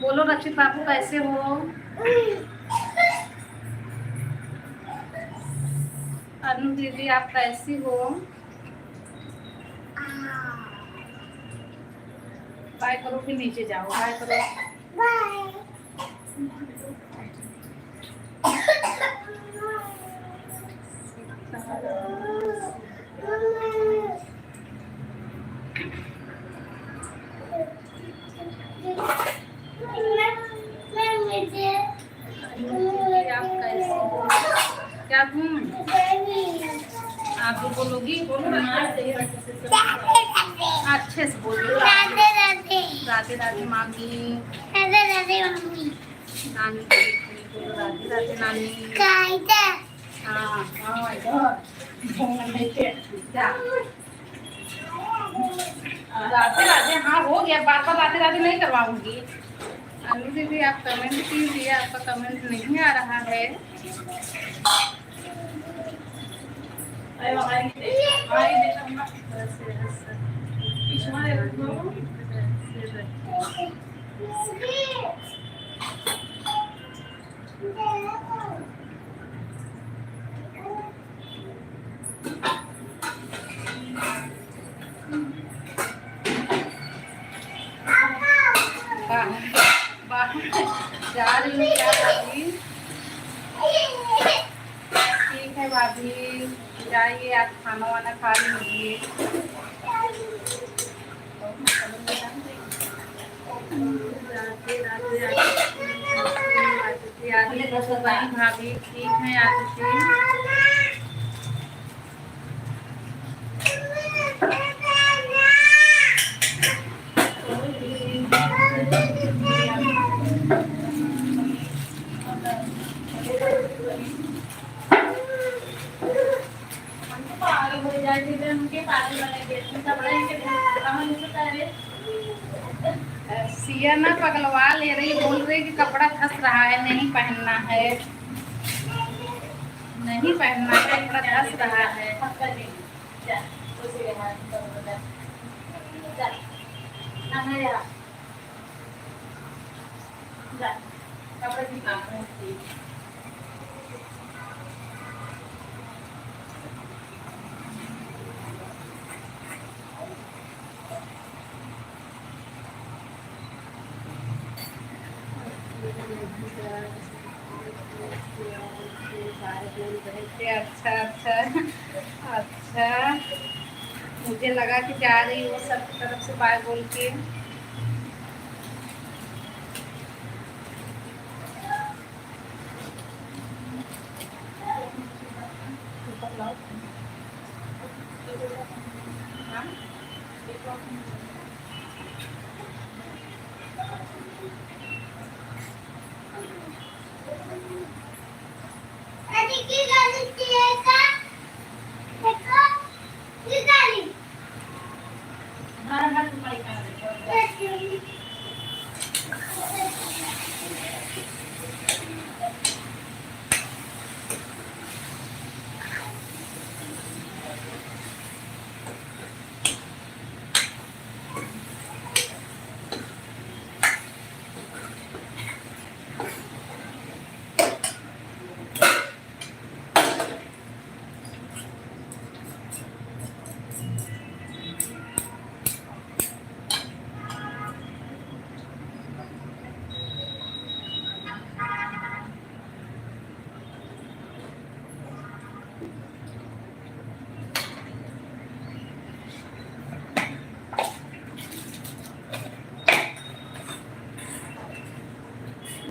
बोलो, रचित बापू कैसे हो? अनु दीदी आप कैसी हो? बाय करो फिर नीचे जाओ। बाय करो। आप कैसे हो? क्या तुम आप भी बोलोगी? बोलो अच्छे से बोलो। राधे राधे। राधे राधे मामी। राधे राधे मामी। नानी बोलो राधे राधे नानी। हाँ हाँ राधे राधे। हाँ हो गया, बार बार राधे राधे नहीं करवाऊंगी। अनु दीदी आप कमेंट कीजिए, आपका कमेंट नहीं आ रहा है। जा रही हूँ क्या भाभी? ठीक है भाभी, जाइए आप खाना वाना खा लीजिए। भाभी ठीक है आदित्य। सिया ना पगलवा ले रही, बोल रही कि कपड़ा धस रहा है, नहीं पहनना है, नहीं पहनना है, कपड़ा धस रहा है। बोल रहे थे। अच्छा अच्छा अच्छा, मुझे लगा कि जा रही हो सबकी तरफ से बाय बोल के। हाँ?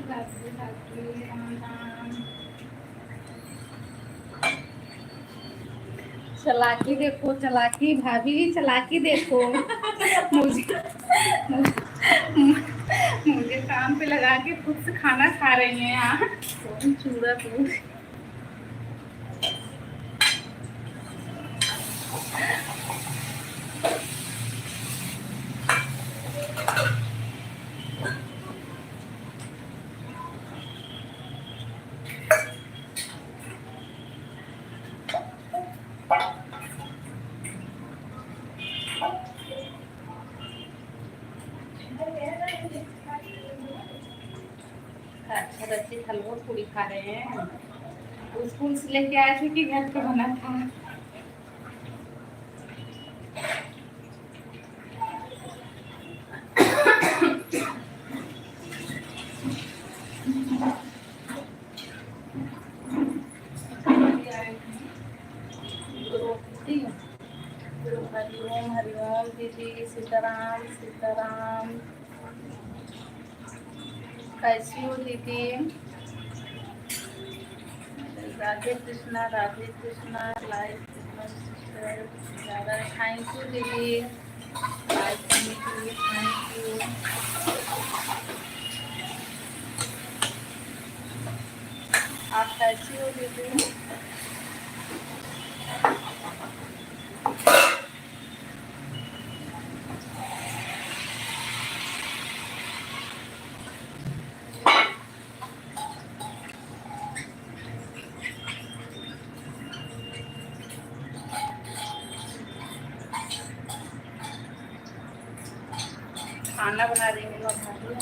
राधे राधे, राम राम। चालाकी देखो, चालाकी भाभी, चालाकी देखो। मुझे मुझे काम पे लगा के खुद से खाना खा रही हैं यहाँ। चूड़ा दूध। अच्छा, रचित हलवा पूरी खा रहे हैं। स्कूल से लेके आए थे कि घर पे बना था? हरिओम हरिओम दीदी, सीताराम सीताराम। कैसी हो दीदी? राधे कृष्णा राधे कृष्णा। लाइक ज़्यादा थैंक यू दीदी, लाइक करने के लिए थैंक यू। आप कैसी हो दीदी? खाना बना रही हूँ भाभी।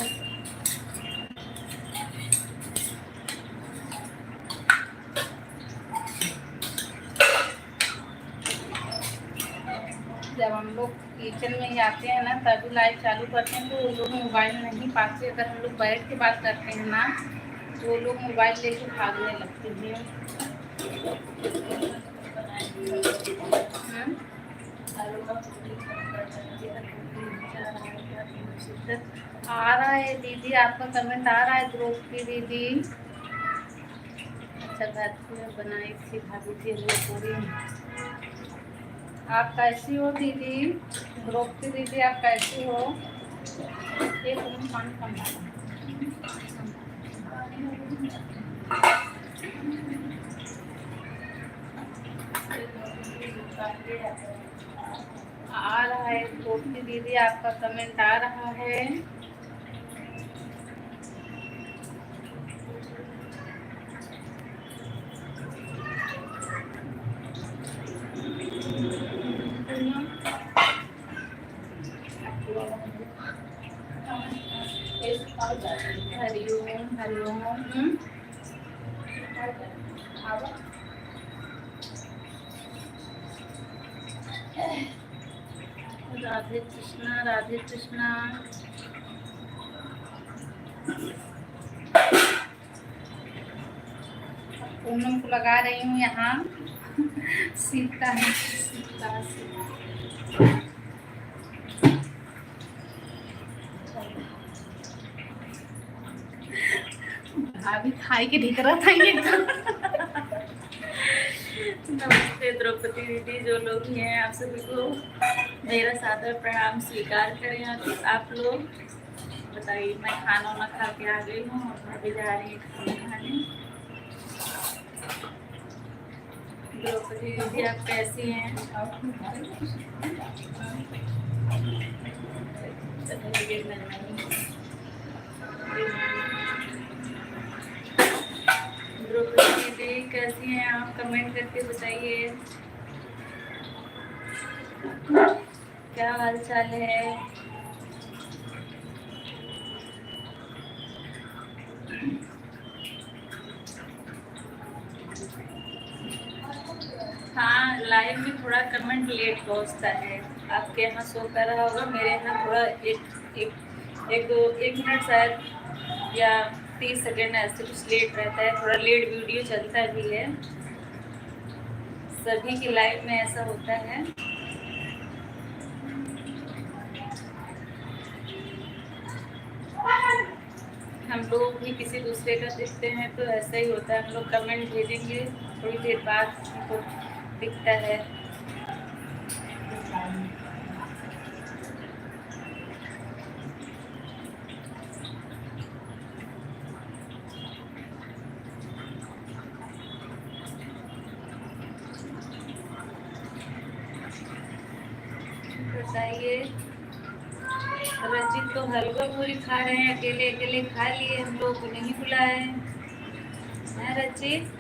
जब हम लोग किचन में ही आते हैं ना तभी लाइट चालू करते हैं, तो वो लोग मोबाइल नहीं पाते। अगर हम लोग बैठ के बात करते हैं ना तो वो लोग मोबाइल लेके भागने लगते हैं। आ रहा है दीदी, आपका कमेंट आ रहा है ग्रुप की दीदी। अच्छा, घर में बनाई थी भाभी थी वो पूरी। आप कैसी हो दीदी? ग्रुप की दीदी आप कैसी हो? एक मिनट पानी कम आ रहा है ग्रुप की दीदी, आपका कमेंट आ रहा है। हरिओम हरिओम। राधे कृष्णा राधे कृष्णा। पूनम को लगा रही हूँ यहाँ सीता है सीता से। भाभी खाई के ढिक रहा था ये नमस्ते द्रौपदी दीदी, जो लोग भी हैं आप सभी को मेरा सादर प्रणाम स्वीकार करें। आप लोग बताइए, मैं खाना वाना खा के आ गई हूँ और मैं भी जा रही हूँ खाना खाने। द्रौपदी दीदी आप कैसी हैं? द्रौपदी दीदी कैसी हैं आप? कमेंट करके बताइए क्या हाल चाल है। हाँ, लाइव में थोड़ा कमेंट लेट पहुंचता है। आपके यहाँ शो कर रहा होगा, मेरे यहाँ थोड़ा एक मिनट शायद या 30 सेकेंड ऐसे कुछ लेट रहता है। थोड़ा लेट वीडियो चलता भी है, सभी के लाइव में ऐसा होता है। हम लोग भी किसी दूसरे का देखते हैं तो ऐसा ही होता है। हम लोग कमेंट भेजेंगे, थोड़ी देर बाद हमको दिखता है। बताइए, रंजीत तो हलवा पूरी खा रहे हैं, अकेले अकेले खा लिए, हम लोग को नहीं बुलाए हैं रंजीत।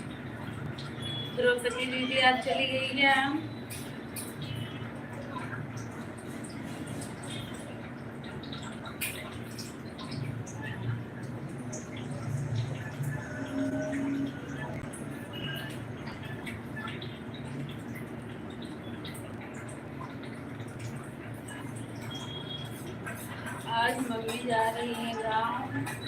द्रौपदी दीदी आप चली गई क्या? आज मम्मी जा रही है गाँव।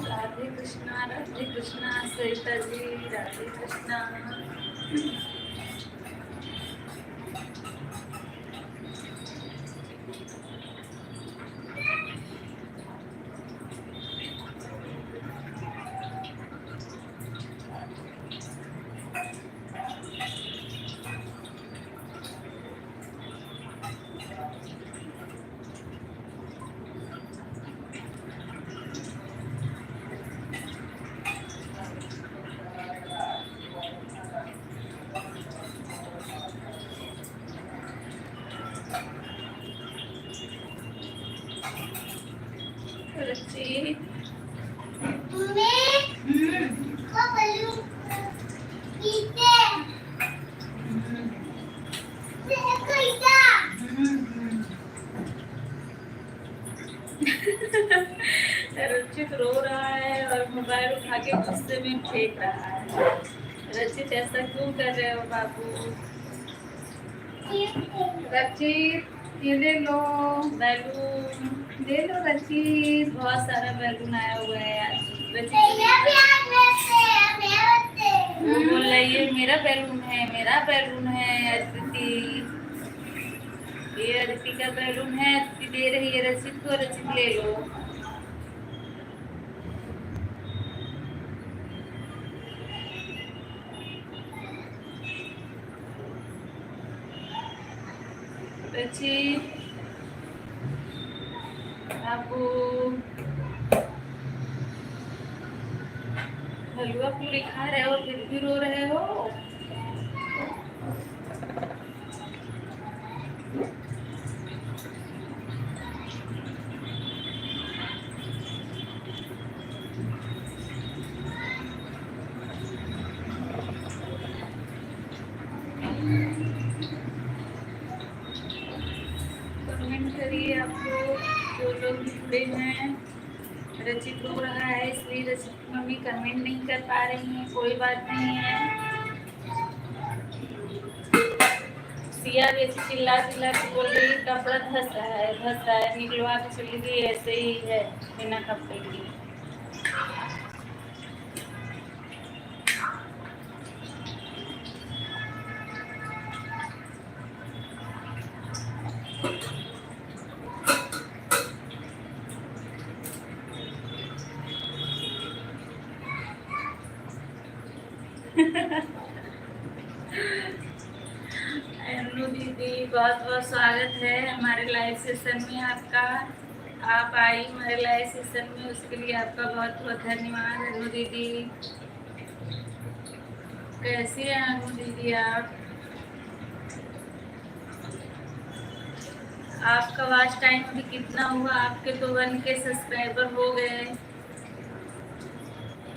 राधे कृष्णा सरिता जी, राधे कृष्णा। रचित रो रहा है और मोबाइल उठा के गुस्से में फेंक रहा है। रचित ऐसा क्यों कर रहे हो बाबू? रचित ये ले लो बैलून, ले लो रचित। बहुत सारा बैलून आया हुआ है आज। रचित बोल रही है मेरा बैलून है, मेरा बैलून है। अदिति, ये अदिति का बैलून है, अदिति दे रही है रचित को, रचित ले लो। रचित आपको हलवा पूरी खा रहे हो फिर भी रो रहे हो? लोग भी जुड़े हैं। रचित रो रहा है इसलिए रचित की मम्मी कमेंट नहीं कर पा रही हैं, कोई बात नहीं है। सिया जैसे चिल्ला चिल्ला के बोल रही है कपड़ा धस रहा है, निकलवा के चली गई, ऐसे ही है बिना कपड़े की। अनु दीदी बहुत बहुत स्वागत है हमारे लाइव सेशन में आपका। आप आई हमारे लाइव सेशन में, उसके लिए आपका बहुत बहुत धन्यवाद। अनु दीदी कैसी हैं अनु दीदी आप? आपका वॉच टाइम अभी कितना हुआ? आपके तो 1K सब्सक्राइबर हो गए।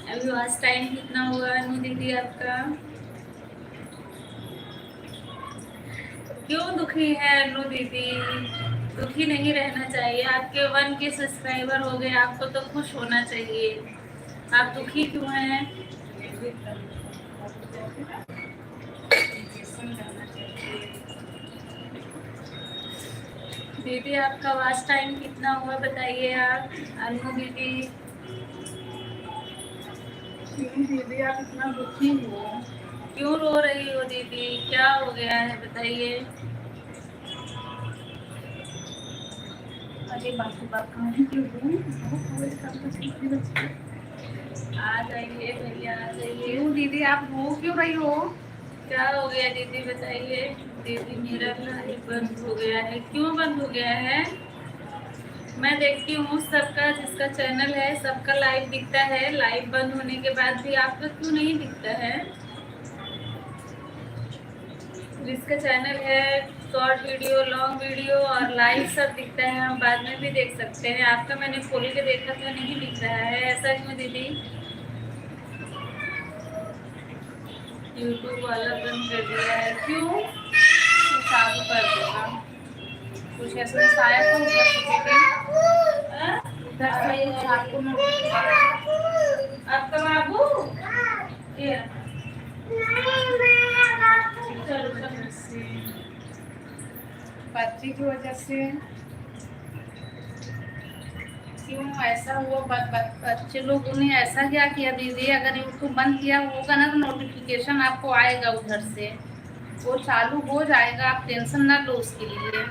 अभी वॉच टाइम कितना हुआ अनु दीदी आपका? क्यों दुखी है अनु दीदी? दुखी नहीं रहना चाहिए। आपके 1K सब्सक्राइबर हो गए, आपको तो खुश होना चाहिए। आप दुखी क्यों हैं? दीदी आपका वॉच टाइम कितना हुआ बताइए आप। अनु दीदी क्यों दीदी आप इतना दुखी हो? क्यों रो रही हो दीदी? क्या हो गया है बताइए। अरे बाकी बात कहाँ क्यों हो? आ जाइए भैया आ जाइए। क्यों दीदी आप रो क्यों रही हो? क्या हो गया दीदी बताइए। दीदी मेरा लाइव बंद हो गया है। क्यों बंद हो गया है? मैं देखती हूँ सबका, जिसका चैनल है सबका लाइव दिखता है। लाइव बंद होने के बाद भी आपका क्यों नहीं दिखता है? जिसका चैनल है शॉर्ट वीडियो, लॉन्ग वीडियो और लाइव सब दिखता है, हम बाद में भी देख सकते हैं। आपका मैंने खोल के देखा तो नहीं दिख रहा है, ऐसा क्यों दीदी? यूट्यूब वाला बंद कर दिया है क्यों? तो चालू कर देगा। कुछ ऐसा शायद तो उधर से कुछ आपको आपका बाबू ये बच्चे की वजह से क्यों ऐसा हुआ? बच्चे लोगों ने ऐसा क्या किया दीदी? अगर यूट्यूब बंद किया होगा ना तो नोटिफिकेशन आपको आएगा उधर से, वो चालू हो जाएगा। आप टेंशन ना लो उसके लिए।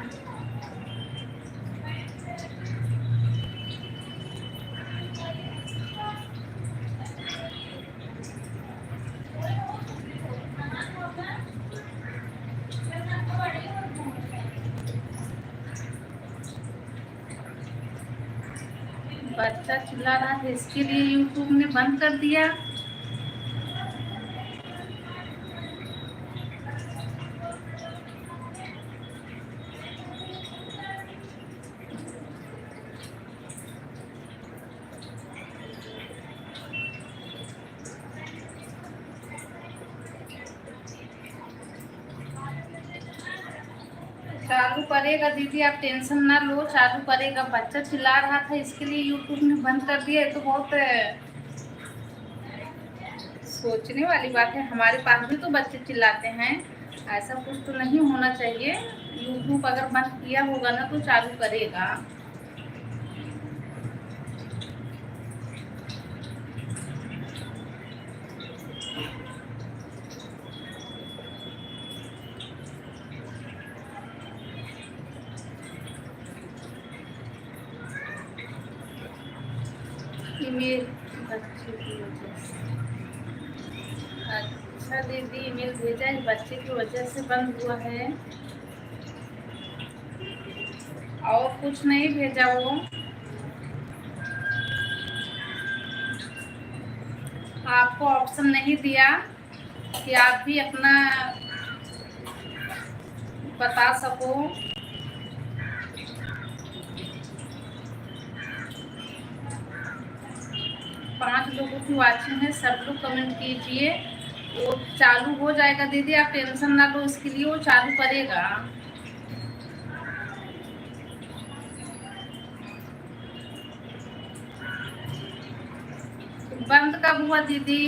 बच्चा चिल्ला रहा है इसके लिए यूट्यूब ने बंद कर दिया। चालू करेगा दीदी, आप टेंशन ना लो, चालू करेगा। बच्चा चिल्ला रहा था इसके लिए यूट्यूब ने बंद कर दिया। ये तो बहुत सोचने वाली बात है। हमारे पास भी तो बच्चे चिल्लाते हैं, ऐसा कुछ तो नहीं होना चाहिए। यूट्यूब अगर बंद किया होगा ना तो चालू करेगा। ईमेल बच्चे की वजह से, अच्छा दीदी ईमेल भेजा है, बच्चे की वजह से बंद हुआ है और कुछ नहीं भेजा। वो आपको ऑप्शन नहीं दिया कि आप भी अपना बता सको। 5 लोगों की वाचिंग है, सब लोग कमेंट कीजिए। वो चालू हो जाएगा दीदी, आप टेंशन ना लो, इसके लिए वो चालू करेगा। कब हुआ दीदी?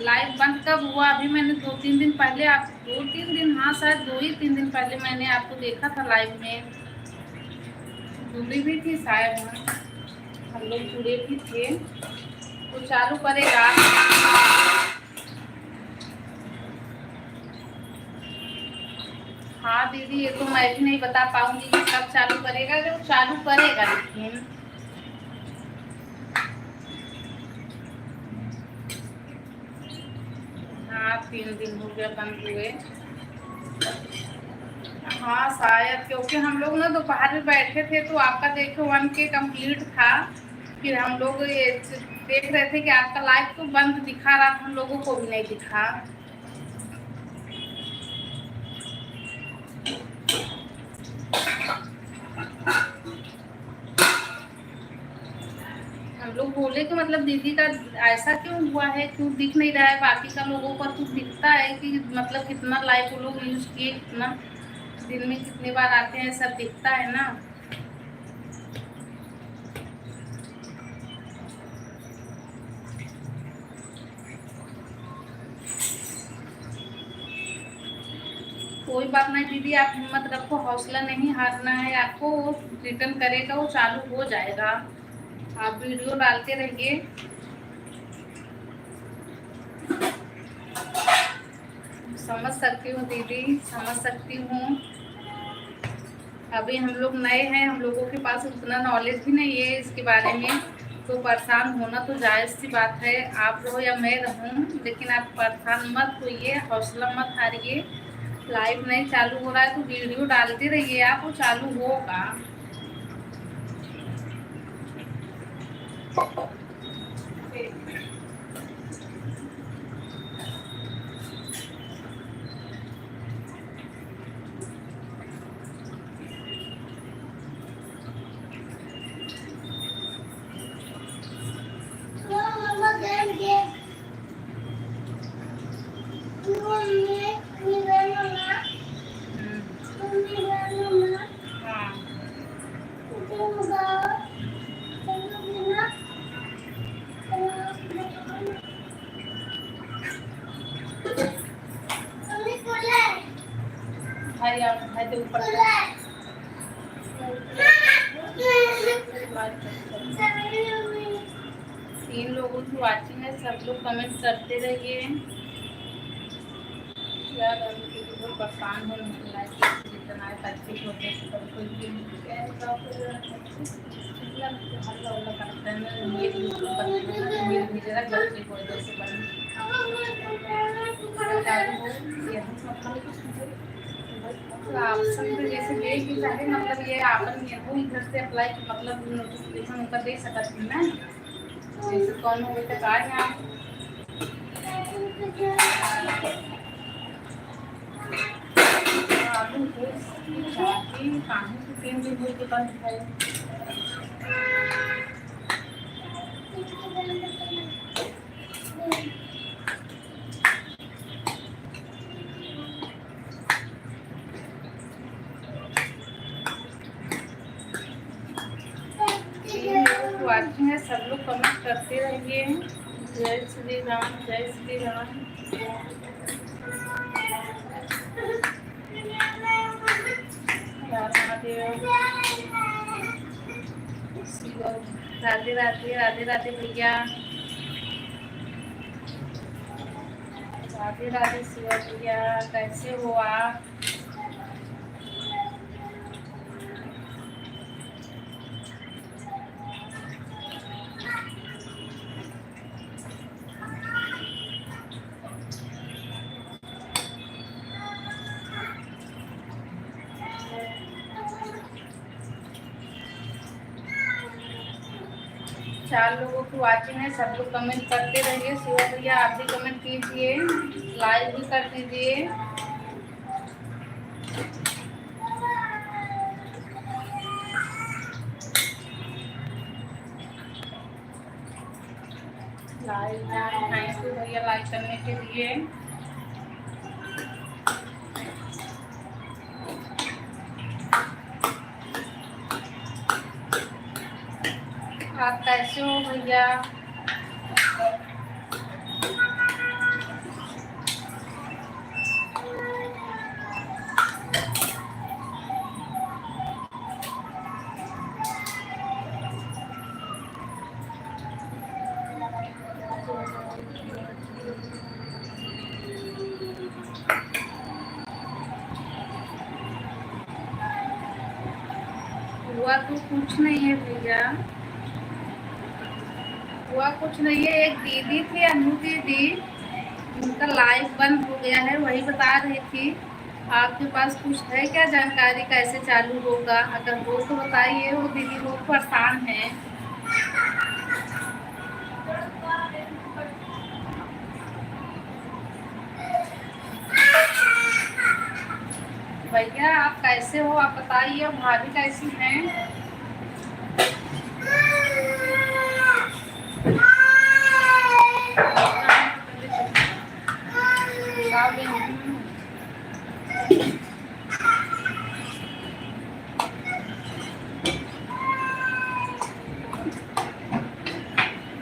लाइव बंद कब हुआ? अभी मैंने 2-3 दिन पहले आप 2-3 दिन, हाँ शायद 2 ही 3 दिन पहले मैंने आपको देखा था लाइव में। जुड़ी भी थी शायद, हम लोग जुड़े भी थे। तो चालू करेगा? हाँ दीदी, ये तो मैं भी नहीं बता पाऊंगी कि कब चालू करेगा, जब चालू करेगा। लेकिन हाँ 3 दिन हो गया बंद हुए। हाँ शायद, क्योंकि हम लोग ना दोपहर में बैठे थे तो आपका देखो 1K कंप्लीट था। फिर हम लोग ये देख रहे थे कि आपका लाइव तो बंद दिखा रहा था, हम लोगों को भी नहीं दिखा। हम लोग बोले कि मतलब दीदी का ऐसा क्यों हुआ है, क्यों दिख नहीं रहा है? बाकी का लोगों पर तो दिखता है कि मतलब कितना लाइव वो लोग यूज किए, कितना दिन में कितनी बार आते हैं, सब दिखता है ना। कोई बात नहीं दीदी, आप हिम्मत रखो, हौसला नहीं हारना है आपको। वो रिटर्न करेगा, वो चालू हो जाएगा। आप वीडियो डालते रहिए। समझ सकती हूँ दीदी, समझ सकती हूँ। अभी हम लोग नए हैं, हम लोगों के पास उतना नॉलेज भी नहीं है इसके बारे में, तो परेशान होना तो जायज़ सी बात है। आप रहो या मैं रहूँ, लेकिन आप परेशान मत होइए, हौसला मत हारिए। लाइव नहीं चालू हो रहा है तो वीडियो डालते रहिए आप, वो चालू होगा। भाई आप भाई तो ऊपर 3 लोगों की वाचिंग है, सब लोग कमेंट करते रहिए। यार अभी तो बहुत परेशान हो जितना है तकलीफ होते हैं, सब कोई भी हल्ला उल्ला करता है। ये भी जरा गलती हो जैसे बनी ऑप्शन पे जैसे ले कि चाहे मतलब ये आपन वो इधर से अप्लाई मतलब नोटिफिकेशन ऊपर दे सकती ना, जैसे कौन हो तो का यहाँ आलू हो चाहती कहाँ से 3 दिन हो के बंद है। वाचिंग है, सब लोग कमेंट करते रहिए। जय श्री राम, जय श्री राम। राधे राधे, राधे राधे भैया, राधे राधे शिवा भैया, कैसे हो आप? चार लोगों की वाचिंग है, सब लोग कमेंट करते रहिए। शिवा भैया आप भी कमेंट कीजिए, लाइक भी कर दीजिए। लाइक थैंक यू भैया लाइक करने के लिए। आप कैसे हो भैया? हुआ तो कुछ नहीं है भैया, हुआ कुछ नहीं है। एक दीदी थी, अनु दीदी, उनका लाइव बंद हो गया है, वही बता रही थी। आपके पास कुछ है क्या जानकारी, कैसे चालू होगा? अगर हो तो बताइए, वो दीदी बहुत परेशान है। भैया आप कैसे हो, आप बताइए, भाभी कैसी हैं?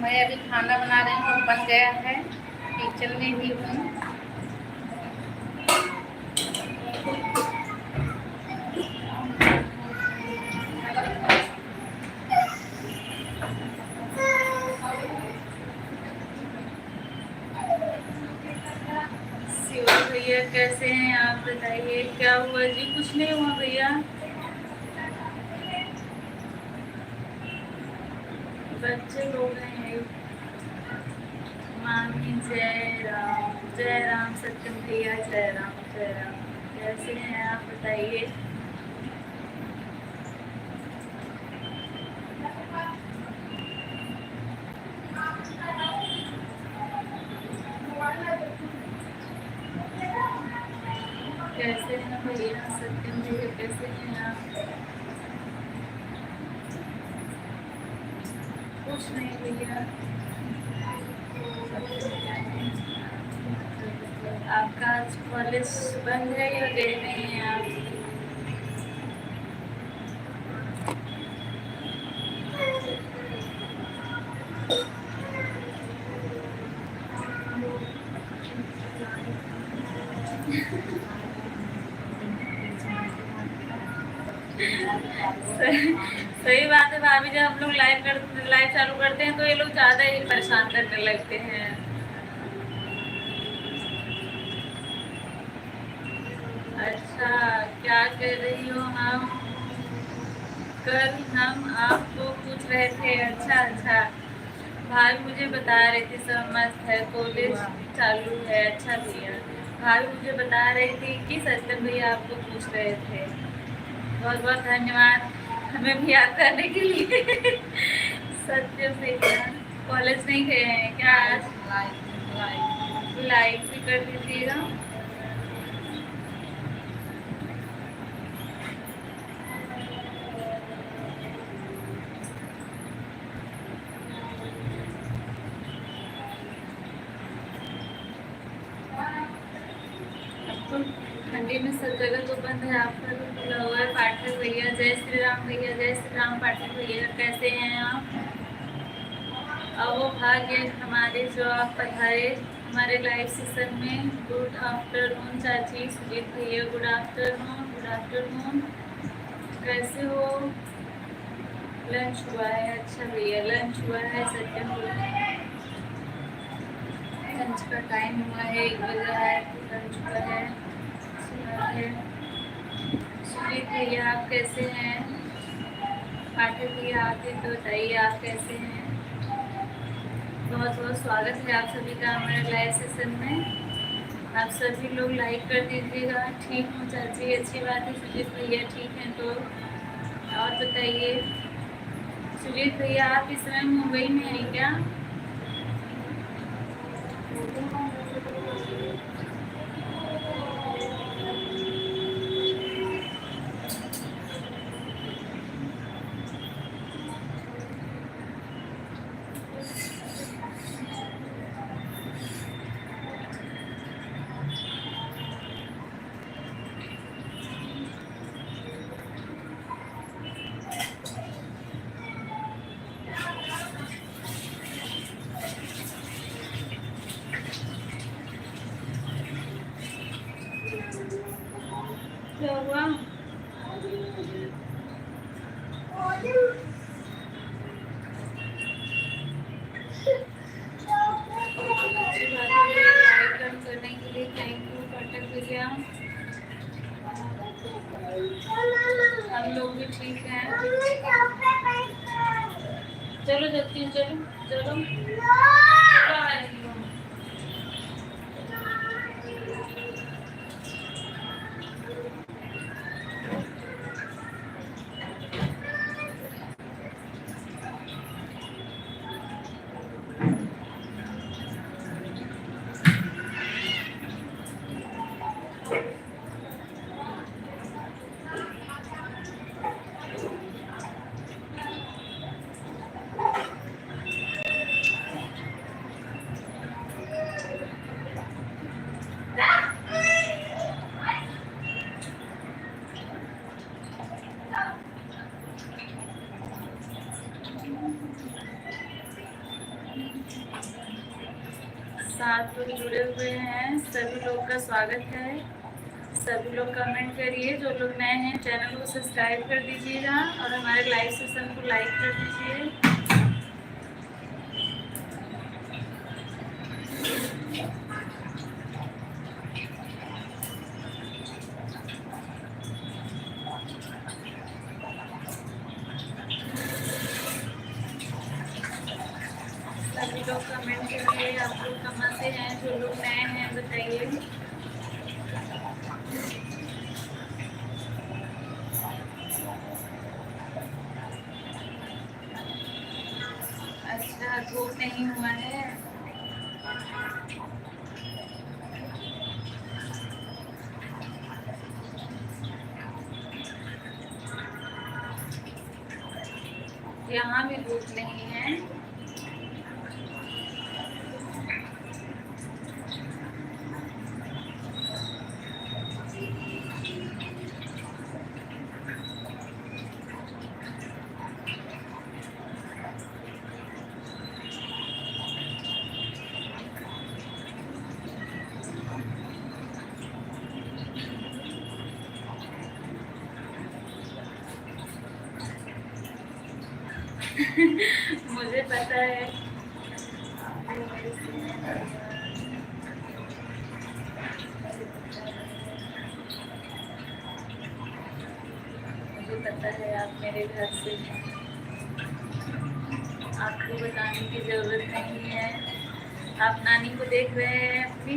मैं अभी खाना बना रही हूँ, बन गया है, किचन में ही हूँ। शिवा भैया कैसे हैं आप बताइए, क्या हुआ जी? कुछ नहीं हुआ भैया, बच्चे लोग हैं। मामी जय राम सत्यम भैया, जय राम जय राम। कैसे हैं आप बताइए? कैसे हैं भैया सत्यम भैया, कैसे हैं आप? कुछ नहीं भैया, आपका आज कॉलेज बंद है या गए नहीं हैं आप? सही बात है भाभी, जब हम लोग लाइव चालू करते हैं तो ये लोग ज्यादा ही परेशान करने लगते हैं। अच्छा, क्या कर रही हो? हम कल हम आपको पूछ रहे थे। अच्छा अच्छा, भाभी मुझे बता रही थी सब मस्त है, कॉलेज चालू है। अच्छा भैया, भाभी मुझे बता रही थी कि सत्यम भैया आपको पूछ रहे थे। बहुत बहुत धन्यवाद हमें भी याद करने के लिए। सत्यम भैया कॉलेज नहीं गए हैं क्या आज? लाइव भी कर दीजिएगा। ठंडी में सब जगह तो बंद है, आपका भी खुला हुआ है। पाठक भैया जय श्री राम, भैया जय श्री राम। पाठक भैया कैसे हैं आप? अब वो भाग्य हमारे जो आप पधारे हमारे लाइव सेशन में। गुड आफ्टरनून चाची। सुजीत भैया गुड आफ्टरनून, गुड आफ्टरनून। कैसे हो? लंच हुआ है? अच्छा भैया लंच हुआ है। सत्यम लंच का टाइम हुआ है, 1 बजा है, लंच हुआ है। सुजीत भैया आप कैसे हैं? पाठक भैया आते तो बताइए आप कैसे हैं? बहुत बहुत स्वागत है आप सभी का हमारे लाइव सेशन में। आप सभी लोग लाइक कर दीजिएगा। ठीक हूँ चाची, अच्छी बात है। सुजीत भैया ठीक हैं तो और बताइए। सुजीत भैया आप इस समय मुंबई में हैं क्या? क्या हुआ? करने के लिए थैंक यू पाठक भैया। हम हम लोग भी ठीक हैं। चलो जाती हूँ, चलो चलो। साथ लोग जुड़े हुए हैं, सभी लोग का स्वागत है। सभी लोग कमेंट करिए, जो लोग नए हैं चैनल को सब्सक्राइब कर दीजिएगा और हमारे लाइव सेशन को लाइक कर दीजिए। सभी लोग कमेंट करिए, आप लोग कहाँ से हैं, जो लोग नए हैं बताइए। अच्छा, धूप नहीं हुआ है। यहाँ भी धूप नहीं है। मुझे पता है। मुझे पता है आप मेरे घर से हैं, आपको बताने की जरूरत नहीं है। आप नानी को देख रहे हैं अपनी।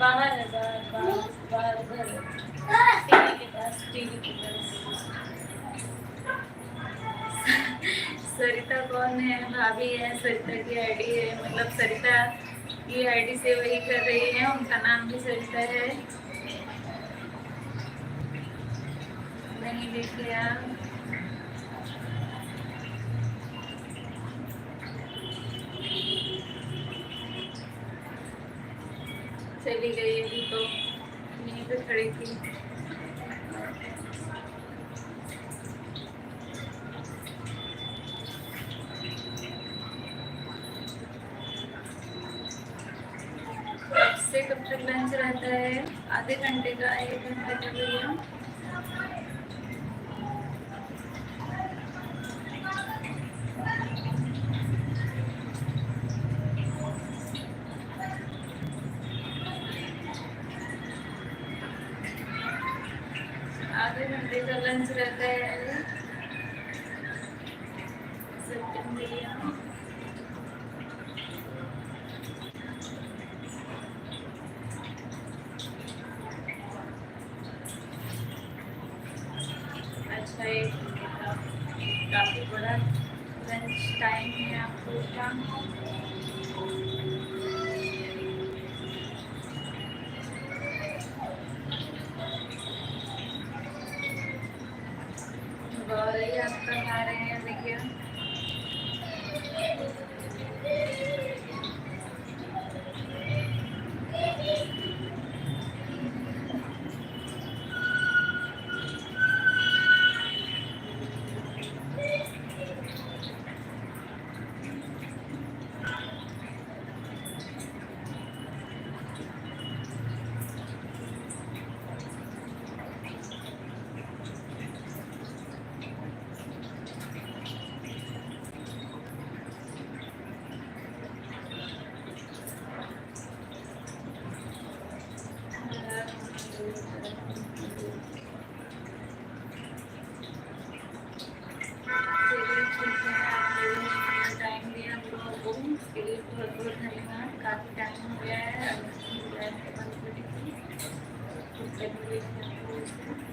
बाहर है, बाहर उधर टीवी के पास, टीवी के पास। सरिता कौन है? भाभी है, सरिता की आईडी है, मतलब सरिता की आईडी से वही कर रही है, उनका नाम भी सरिता है। नहीं देखिए आप। चली गई अभी तो, यहीं पे खड़ी थी। से कब तक लंच रहता है? आधे घंटे का, 1 घंटे का भैया। आधे घंटे का लंच रहता है सत्यम भैया। अच्छा, 1 घंटे का काफ़ी बड़ा लंच टाइम है आप लोग का। गौरई आपका खा रहे हैं भैया। इसकी डिजाइन के बाद इसमें दिखी, तो इसका भी देख सकते हो इसमें।